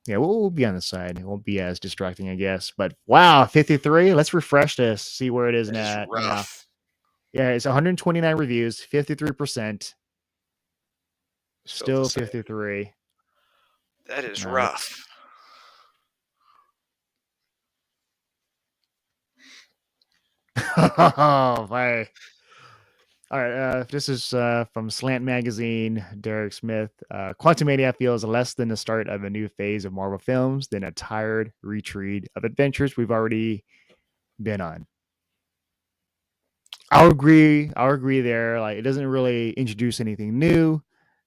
Yeah, we'll be on the side. It won't be as distracting, I guess. But wow, 53. Let's refresh this, see where it is It is now. rough. Yeah, it's 129 reviews, 53%. Still the Still same. 53. That is Let's. rough. Oh, my. All right, this is from Slant Magazine, Derek Smith. Quantumania feels less than the start of a new phase of Marvel films than a tired retreat of adventures we've already been on. I'll agree. I'll agree there. Like, it doesn't really introduce anything new.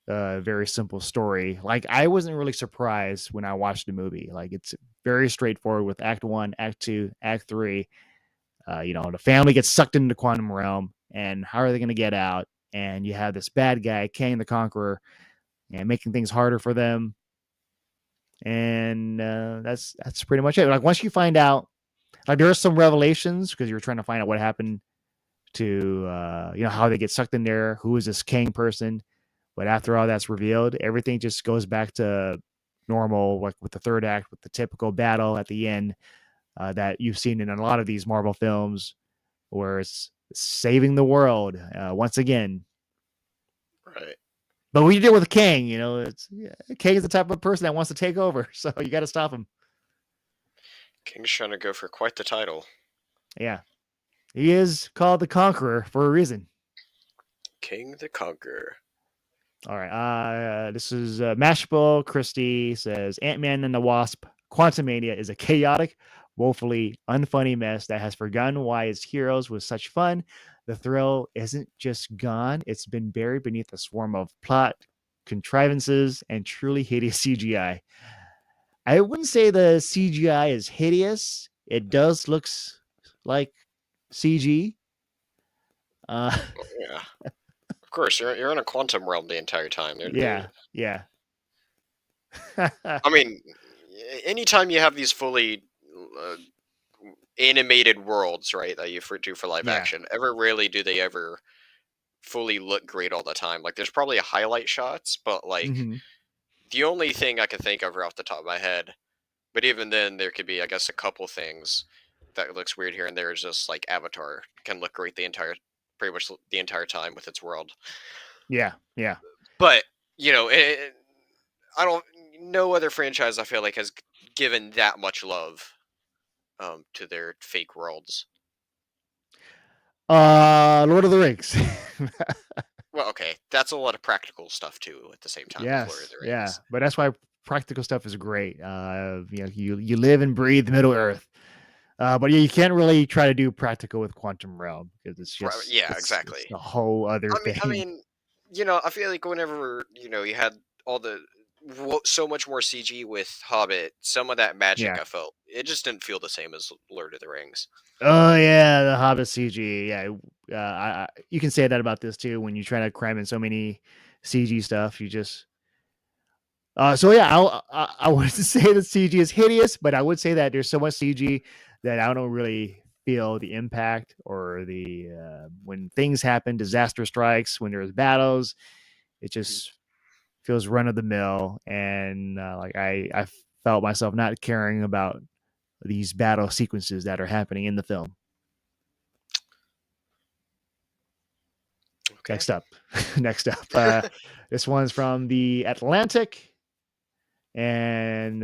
Very simple story. Like, I wasn't really surprised when I watched the movie. Like, it's very straightforward with Act One, Act Two, Act Three. The family gets sucked into the quantum realm, and how are they going to get out? And you have this bad guy, Kang the Conqueror, and making things harder for them. And that's pretty much it. Like, once you find out, like, there are some revelations because you're trying to find out what happened to how they get sucked in there. Who is this Kang person? But after all that's revealed, everything just goes back to normal, like with the third act, with the typical battle at the end that you've seen in a lot of these Marvel films, where it's saving the world once again. Right. But what you did with Kang, Kang is the type of person that wants to take over, so you got to stop him. King's trying to go for quite the title. Yeah, he is called the Conqueror for a reason. King the Conqueror. All right. This is Mashable Christie says Ant-Man and the Wasp Quantumania is a chaotic, woefully unfunny mess that has forgotten why its heroes was such fun. The thrill isn't just gone, it's been buried beneath a swarm of plot contrivances and truly hideous CGI. I wouldn't say the CGI is hideous. It does looks like CG. Yeah. Of course, you're in a quantum realm the entire time. Yeah. I mean, anytime you have these fully uh, animated worlds, right, that you do for live Yeah. action, ever rarely do they ever fully look great all the time. Like, there's probably highlight shots, but like Mm-hmm. the only thing I can think of right off the top of my head, but even then, there could be, I guess, a couple things that looks weird here and there. Is just like Avatar can look great pretty much the entire time with its world. Yeah. But I don't. No other franchise I feel like has given that much love to their fake worlds. Lord of the Rings. Well, okay, that's a lot of practical stuff too. At the same time with Lord of Yes, the yeah, Rings, but that's why practical stuff is great. You live and breathe Middle Earth. But yeah, you can't really try to do practical with Quantum Realm because yeah, it's exactly. a whole other I thing. mean, I feel like whenever you had all the so much more CG with Hobbit, some of that magic Yeah. I felt it just didn't feel the same as Lord of the Rings. Oh yeah, the Hobbit CG. Yeah, you can say that about this too. When you try to cram in so many CG stuff, you just so yeah, I wouldn't say that CG is hideous, but I would say that there's so much CG that I don't really feel the impact or the when things happen, disaster strikes, when there's battles, it Mhm. just feels run of the mill, and like I felt myself not caring about these battle sequences that are happening in the film. Okay. Next up, next up, this one's from the Atlantic. And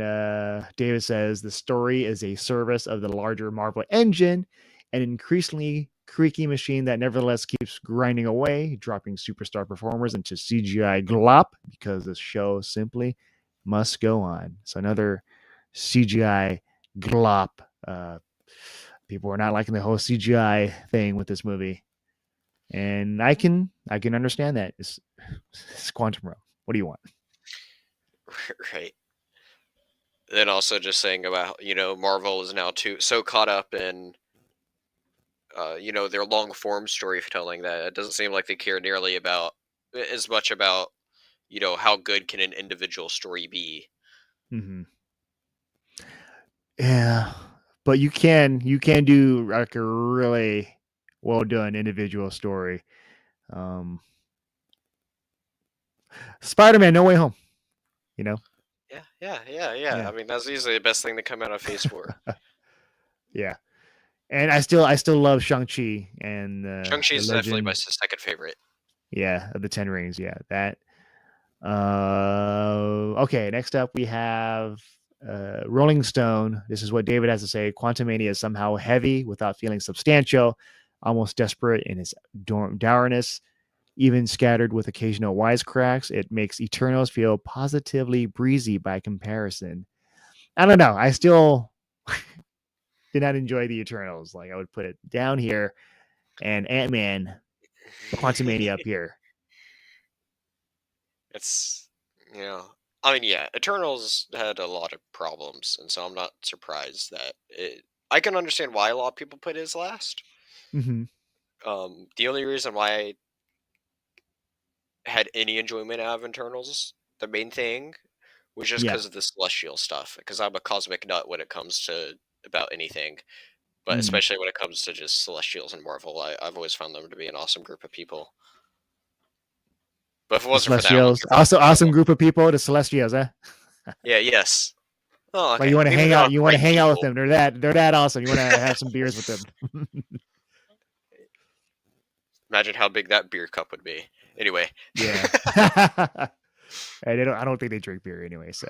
David says the story is a service of the larger Marvel engine, an increasingly creaky machine that nevertheless keeps grinding away, dropping superstar performers into CGI glop because the show simply must go on. So another CGI glop. People are not liking the whole CGI thing with this movie, and I can understand that. It's Quantum Realm. What do you want? Right. Then also just saying about Marvel is now too so caught up in their long form storytelling that it doesn't seem like they care nearly about as much about how good can an individual story be. Mm-hmm. Yeah, but you can do like a really well done individual story. Um, Spider-Man: No Way Home. You know, Yeah, yeah, yeah, yeah. I yeah, mean, that's easily the best thing to come out of Phase 4. yeah. And I still love Shang-Chi and Shang-Chi the is definitely my Legend. second favorite. Yeah, of the Ten Rings. Yeah, that. Okay. Next up, we have Rolling Stone. This is what David has to say. Quantumania is somehow heavy without feeling substantial, almost desperate in its dourness. Even scattered with occasional wisecracks, it makes Eternals feel positively breezy by comparison. I don't know. I still did not enjoy the Eternals. Like I would put it down here, and Ant-Man, Quantumania up here. It's, I mean, yeah, Eternals had a lot of problems, and so I'm not surprised that it. I can understand why a lot of people put it as last. Mm-hmm. The only reason why I had any enjoyment out of Internals, the main thing, was just Yeah. because of the celestial stuff. Because I'm a cosmic nut when it comes to about anything, but Mm. especially when it comes to just celestials and Marvel, I've always found them to be an awesome group of people. But if it The wasn't for that, I wouldn't Celestials, give a also awesome fuck. group of people. The Celestials, huh? Yeah. Yes. Oh, Like you okay. want to Maybe hang they're out. not You the want to right hang out with people. them. They're that awesome. You want to have some beers with them. Imagine how big that beer cup would be. Anyway. Yeah. I don't think they drink beer anyway. So,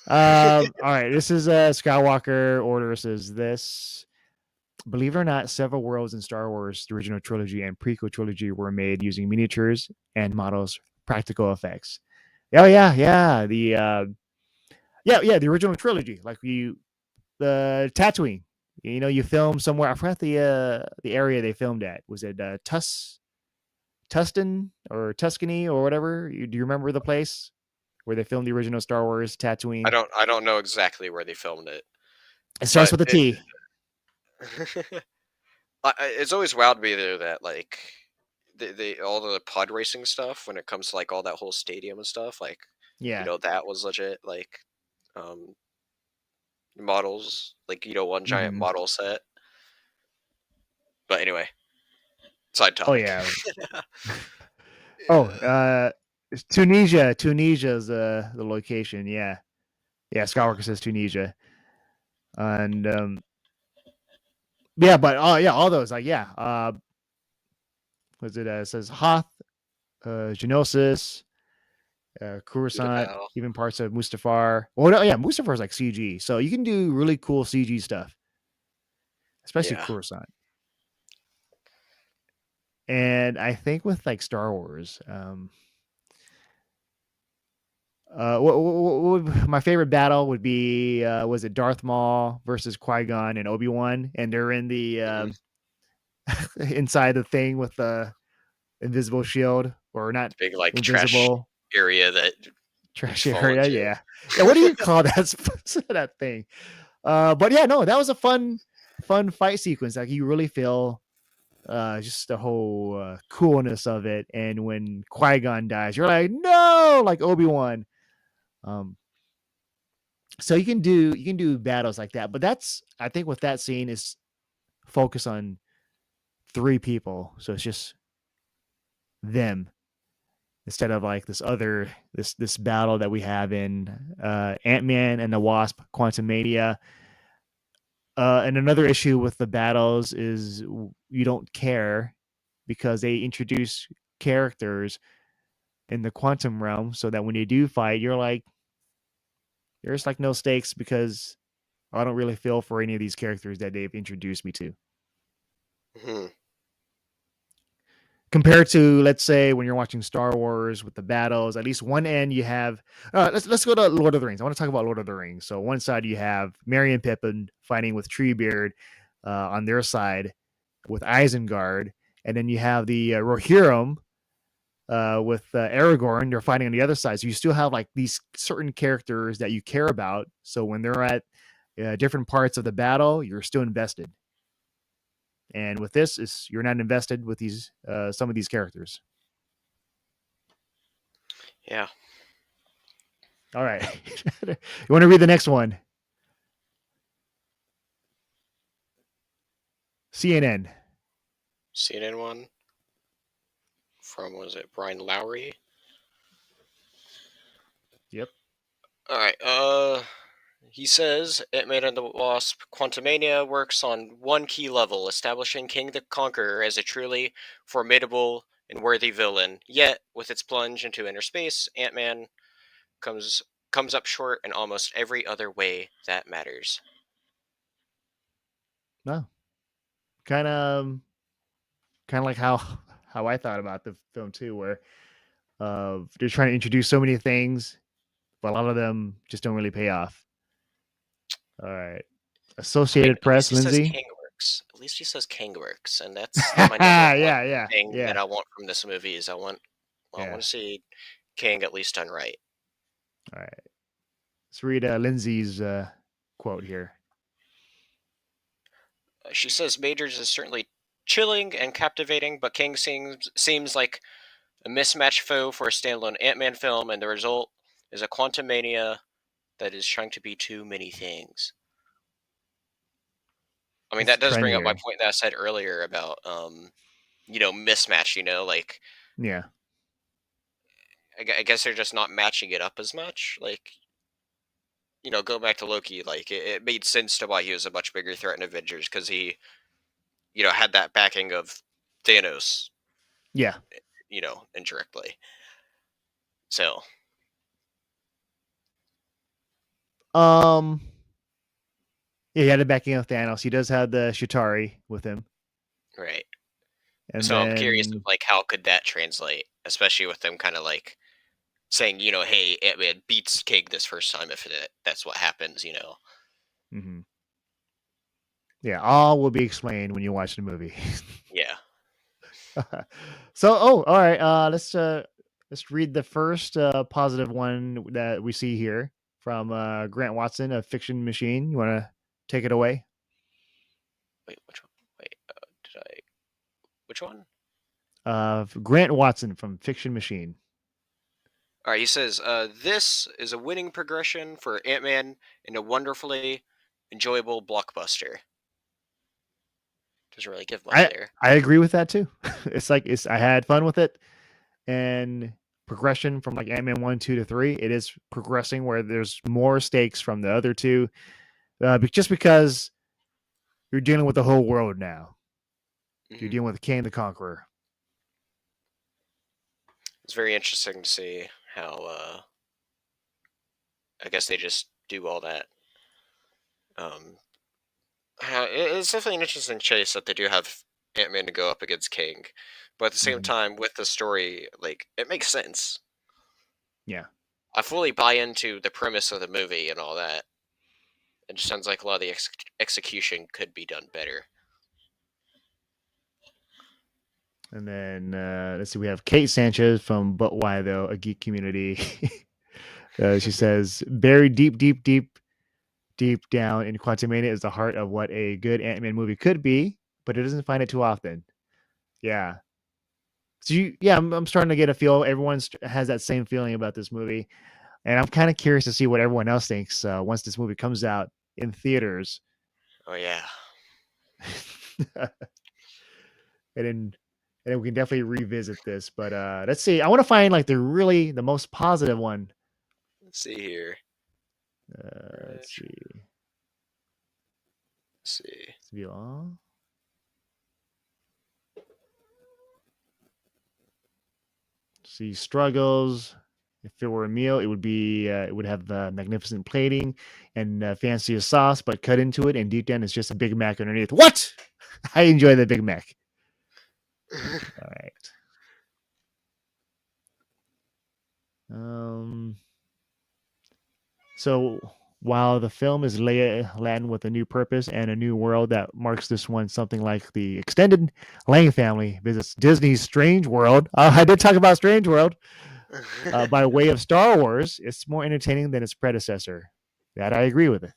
all right. This is Skywalker Order says this. Believe it or not, several worlds in Star Wars, the original trilogy and prequel trilogy, were made using miniatures and models, practical effects. Oh yeah, yeah. The original trilogy, like the Tatooine. You filmed somewhere. I forgot the area they filmed at. Was it Tustin or Tuscany or whatever? Do you remember the place where they filmed the original Star Wars I Tatooine? don't know exactly where they filmed it, It starts but with a T. it's always wild to me though that like they all the pod racing stuff when it comes to like all that whole stadium and stuff like Yeah. that was legit like um models like one giant Hmm. model set. But anyway, side Oh topic. yeah. Oh, Yeah. it's Tunisia. Tunisia is the location. Yeah. Yeah. Skywalker says Tunisia, and yeah, but oh yeah, all those like yeah. Was it? It says Hoth, Genosis, Coruscant, Utapau. even parts of Mustafar. Well, no, yeah, Mustafar is like CG, so you can do really cool CG stuff, especially Yeah. Coruscant. And I think with like Star Wars, my favorite battle would be was it Darth Maul versus Qui-Gon and Obi-Wan, and they're in the Mhm. inside the thing with the invisible shield, or not Big like trash invisible area that you trash just fall area. into. Yeah. What do you call that that thing? But yeah, no, that was a fun fight sequence. Like you really feel just the whole coolness of it. And when Qui-Gon dies, you're like, no, like Obi-Wan. Um, so you can do battles like that, but that's I think with that scene is focus on three people, so it's just them instead of like this battle that we have in Ant-Man and the Wasp Quantumania. And another issue with the battles is you don't care because they introduce characters in the quantum realm so that when you do fight, you're like, there's like no stakes because I don't really feel for any of these characters that they've introduced me to. Mhm. Compared to, let's say, when you're watching Star Wars with the battles, at least one end you have. Let's go to Lord of the Rings. I want to talk about Lord of the Rings. So one side you have Merry and Pippin fighting with Treebeard on their side with Isengard, and then you have the Rohirrim with Aragorn. They're fighting on the other side. So you still have like these certain characters that you care about. So when they're at different parts of the battle, you're still invested. And with this, is you're not invested with these some of these characters. Yeah. All right, you want to read the next one? CNN. CNN one from, was it Brian Lowry? Yep. All right. He says Ant-Man and the Wasp: Quantumania works on one key level, establishing King the Conqueror as a truly formidable and worthy villain. Yet, with its plunge into inner space, Ant-Man comes comes up short in almost every other way that matters. No, kind of kind of like how I thought about the film too, where they're trying to introduce so many things, but a lot of them just don't really pay off. All right. I mean, Associated at least Press, he says Lindsay. King works. At least he says King works, and that's my number one Yeah, yeah, thing that yeah, I want from this movie. Is I yeah. want to see King at least done right. All right. Let's read Lindsay's quote here. She says Majors is certainly chilling and captivating, but King seems like a mismatched foe for a standalone Ant-Man film, and the result is a Quantumania that is trying to be too many things. I mean, It's that does bring up my trendier. point that I said earlier about mismatch. Like Yeah. I guess they're just not matching it up as much. Like, go back to Loki. Like it made sense to why he was a much bigger threat in Avengers because he, had that backing of Thanos, Yeah. indirectly. So, Um. Yeah, he had the backing of Thanos. He does have the Shatari with him, right. and So I'm curious of then like how could that translate, especially with them kind of like saying, hey, it beats King this first time if that's what happens. mhm. Yeah, all will be explained when you watch the movie. Yeah. So, all right. Let's read the first positive one that we see here from Grant Watson of Fiction Machine. You want to take it away? Wait, which one? Wait, did I? Which one? Grant Watson from Fiction Machine. All right, he says, "This is a winning progression for Ant-Man and a wonderfully enjoyable blockbuster." Doesn't really give much I there. I agree with that too. It's I had fun with it, and progression from like Ant Man 1, 2 to 3. It is progressing where there's more stakes from the other two, just because you're dealing with the whole world now. You're Hmm. dealing with King the Conqueror. It's very interesting to see how. I guess they just do all that. Um, it's definitely an interesting chase that they do have Ant-Man to go up against King, but at the same Mhm. time, with the story, like, it makes sense. Yeah. I fully buy into the premise of the movie and all that. It just sounds like a lot of the execution could be done better. And then let's see, we have Kate Sanchez from But Why Though, a geek community. She says, buried deep down in Quantumania is the heart of what a good Ant-Man movie could be, but it doesn't find it too often. Yeah. So I'm starting to get a feel. Everyone has that same feeling about this movie, and I'm kind of curious to see what everyone else thinks once this movie comes out in theaters. Oh yeah. and then we can definitely revisit this. But let's see. I want to find like the most positive one. Let's see here. Let's see. Let's see. Let's be all. See struggles. If it were a meal, it would be it would have magnificent plating and fancy sauce, but cut into it, and deep down it's just a Big Mac underneath. What? I enjoy the Big Mac. All right. So while the film is laden with a new purpose and a new world that marks this one, something like the extended Lang family visits Disney's Strange World. I did talk about Strange World. By way of Star Wars, it's more entertaining than its predecessor. That I agree with it.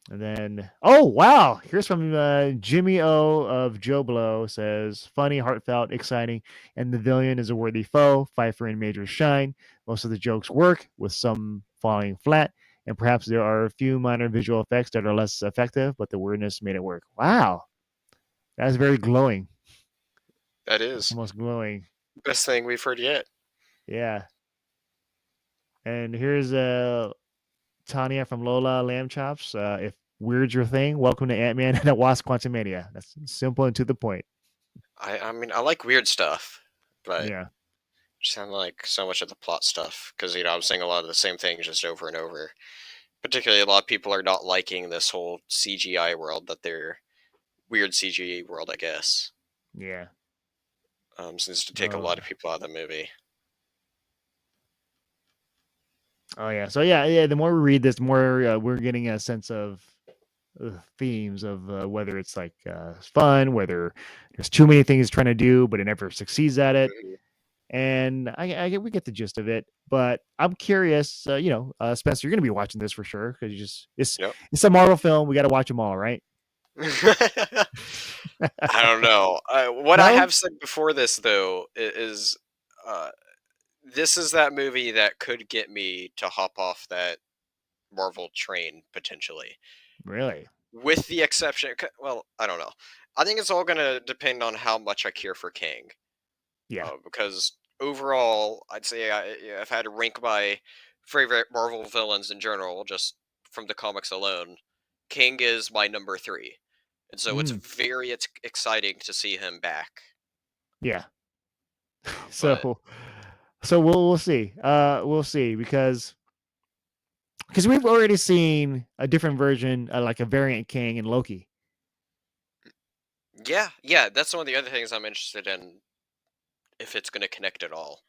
And then, oh wow, here's from Jimmy O of Joe Blow says, funny, heartfelt, exciting, and the villain is a worthy foe. Pfeiffer and Major shine. Most of the jokes work, with some falling flat, and perhaps there are a few minor visual effects that are less effective, but the weirdness made it work. Wow, that's very glowing. That That's is almost glowing. best thing we've heard yet. Yeah. And here's Tanya from Lola Lamb Chops. If weird's your thing, welcome to Ant-Man and the Wasp Quantumania. That's simple and to the point. I mean, I like weird stuff, but Yeah. just sound like so much of the plot stuff because I'm saying a lot of the same things just over and over. Particularly, a lot of people are not liking this whole CGI world that they're weird CGI world, I guess. Yeah. Seems to take a Oh. lot of people out of the movie. Oh yeah. So yeah. The more we read this, the more we're getting a sense of themes of whether it's like fun, whether there's too many things trying to do, but it never succeeds at it. Mhm. And we get the gist of it. But I'm curious. Spencer, you're gonna be watching this for sure because Yep. it's a Marvel film. We got to watch them all, right? I don't know. What I No. have said before this, though, is this is that movie that could get me to hop off that Marvel train potentially. Really? With the exception, well, I don't know. I think it's all gonna depend on how much I care for King. Yeah. Because overall, I'd say if I had to rank my favorite Marvel villains in general, just from the comics alone, King is my number 3, and so it's Mm, very exciting to see him back. yeah. But So we'll see. We'll see because we've already seen a different version, like a variant King in Loki. yeah, that's one of the other things I'm interested in, if it's going to connect at all.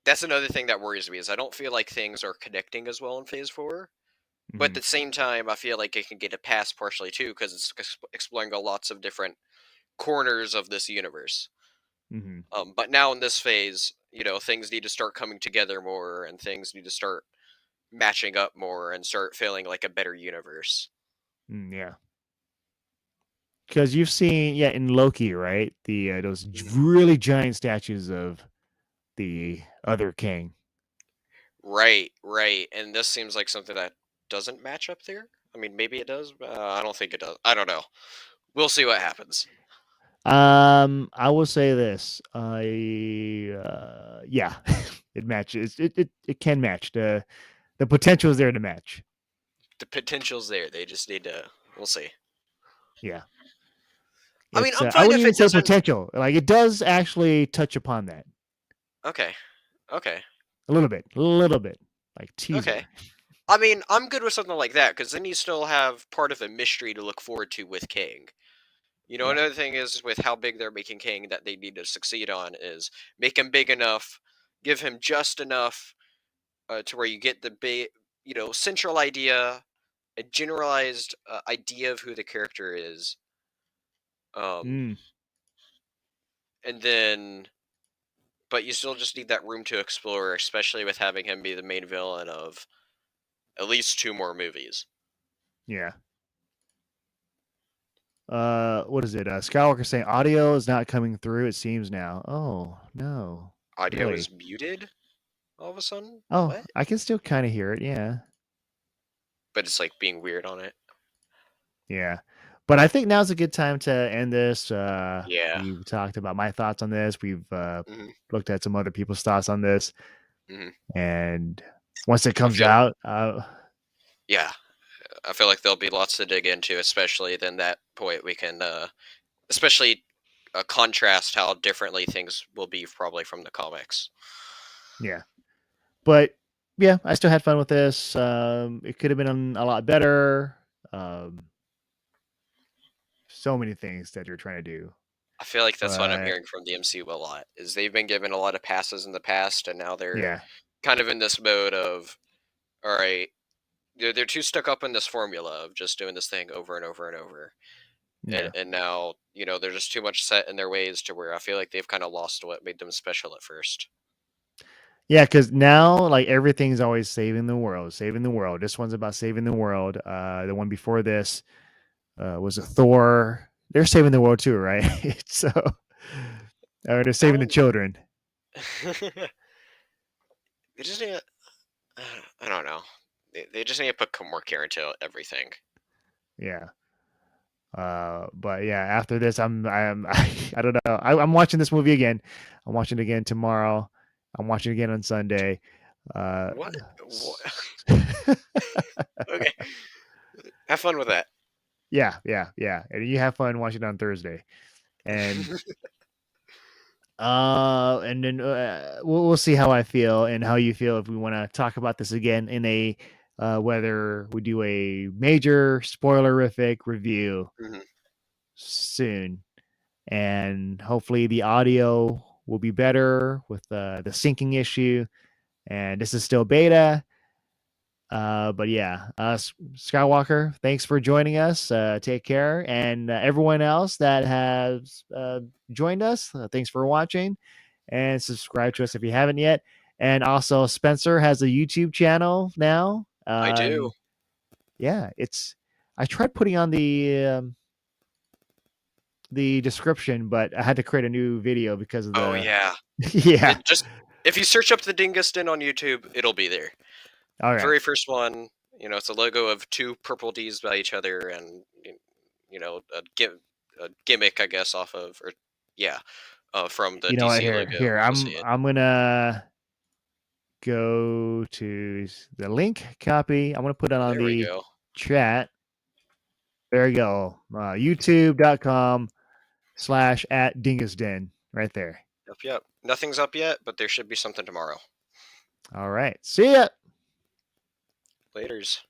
That's another thing that worries me is I don't feel like things are connecting as well in Phase 4. But at Hmm. the same time, I feel like it can get a pass partially too because it's exploring lots of different corners of this universe. Hmm. But now in this phase, things need to start coming together more, and things need to start matching up more, and start feeling like a better universe. Yeah. Because you've seen, in Loki, right? The those Mhm. really giant statues of the other king. Right, right. And this seems like something that doesn't match up there. I mean, maybe it does. But I don't think it does. I don't know. We'll see what happens. I will say this. Yeah, it matches. It can match. The potential is there to match. The potential's there. They just need to. We'll see. Yeah. I mean, It's I'm I fine wouldn't if even it say doesn't. potential. Like it does actually touch upon that Okay. Okay. a little bit, like Okay. teaser. I mean, I'm good with something like that because then you still have part of a mystery to look forward to with King. You know, Yeah. another thing is with how big they're making King that they need to succeed on is make him big enough, give him just enough to where you get the big, central idea, a generalized idea of who the character is, um, Mm, and then, but you still just need that room to explore, especially with having him be the main villain of at least 2 more movies. yeah. What is it? Skywalker saying audio is not coming through. It seems now. Oh no, Audio really? is muted all of a sudden. Oh, What? I can still kind of hear it. Yeah, But it's like being weird on it. yeah. But I think now's a good time to end this. Yeah. We've talked about my thoughts on this. We've Hmm. looked at some other people's thoughts on this, Hmm. and once it I comes feel. out, Yeah. I feel like there'll be lots to dig into, especially then that point we can, especially contrast how differently things will be probably from the comics. yeah. But yeah, I still had fun with this. It could have been a lot better. Um, so many things that you're trying to do, I feel like that's what I'm but hearing from the MCU a lot. Is they've been given a lot of passes in the past, and now they're yeah, kind of in this mode of, all right, they're too stuck up in this formula of just doing this thing over and over and over, and yeah. and now they're just too much set in their ways to where I feel like they've kind of lost what made them special at first. Yeah, because now like everything's always saving the world, saving the world. This one's about saving the world. The one before this was a Thor. They're saving the world too, right? So, or they're I saving the don't. children. They just need. I don't know. They just need to put more care into everything. Yeah. But yeah, after this, I'm I don't know. I'm watching this movie again. I'm watching it again tomorrow. I'm watching it again on Sunday. Uh, What? What? s- Okay. Have fun with that. yeah, yeah, yeah. And you have fun watching it on Thursday. And and then we'll see how I feel and how you feel if we want to talk about this again in a whether we do a major spoilerific review Mhm. soon, and hopefully the audio will be better with the syncing issue. And this is still beta. But yeah, Skywalker, thanks for joining us. Take care. And everyone else that has joined us, thanks for watching and subscribe to us if you haven't yet. And also, Spencer has a YouTube channel now. I do. Yeah, I tried putting on the description, but I had to create a new video because of Oh the yeah. yeah. It just if you search up the Dinguston on YouTube, it'll be there. All right. Very first one. It's a logo of two purple D's by each other, and a gimmick, I guess, off of or yeah, from the You know what? DC Here, logo. here. You'll see it. I'm gonna go to the link copy. I'm gonna put it on There we the go. chat. There you go. YouTube.com/at Dingus Den right there. Yep, yep. Nothing's up yet, but there should be something tomorrow. All right. See ya. Laters.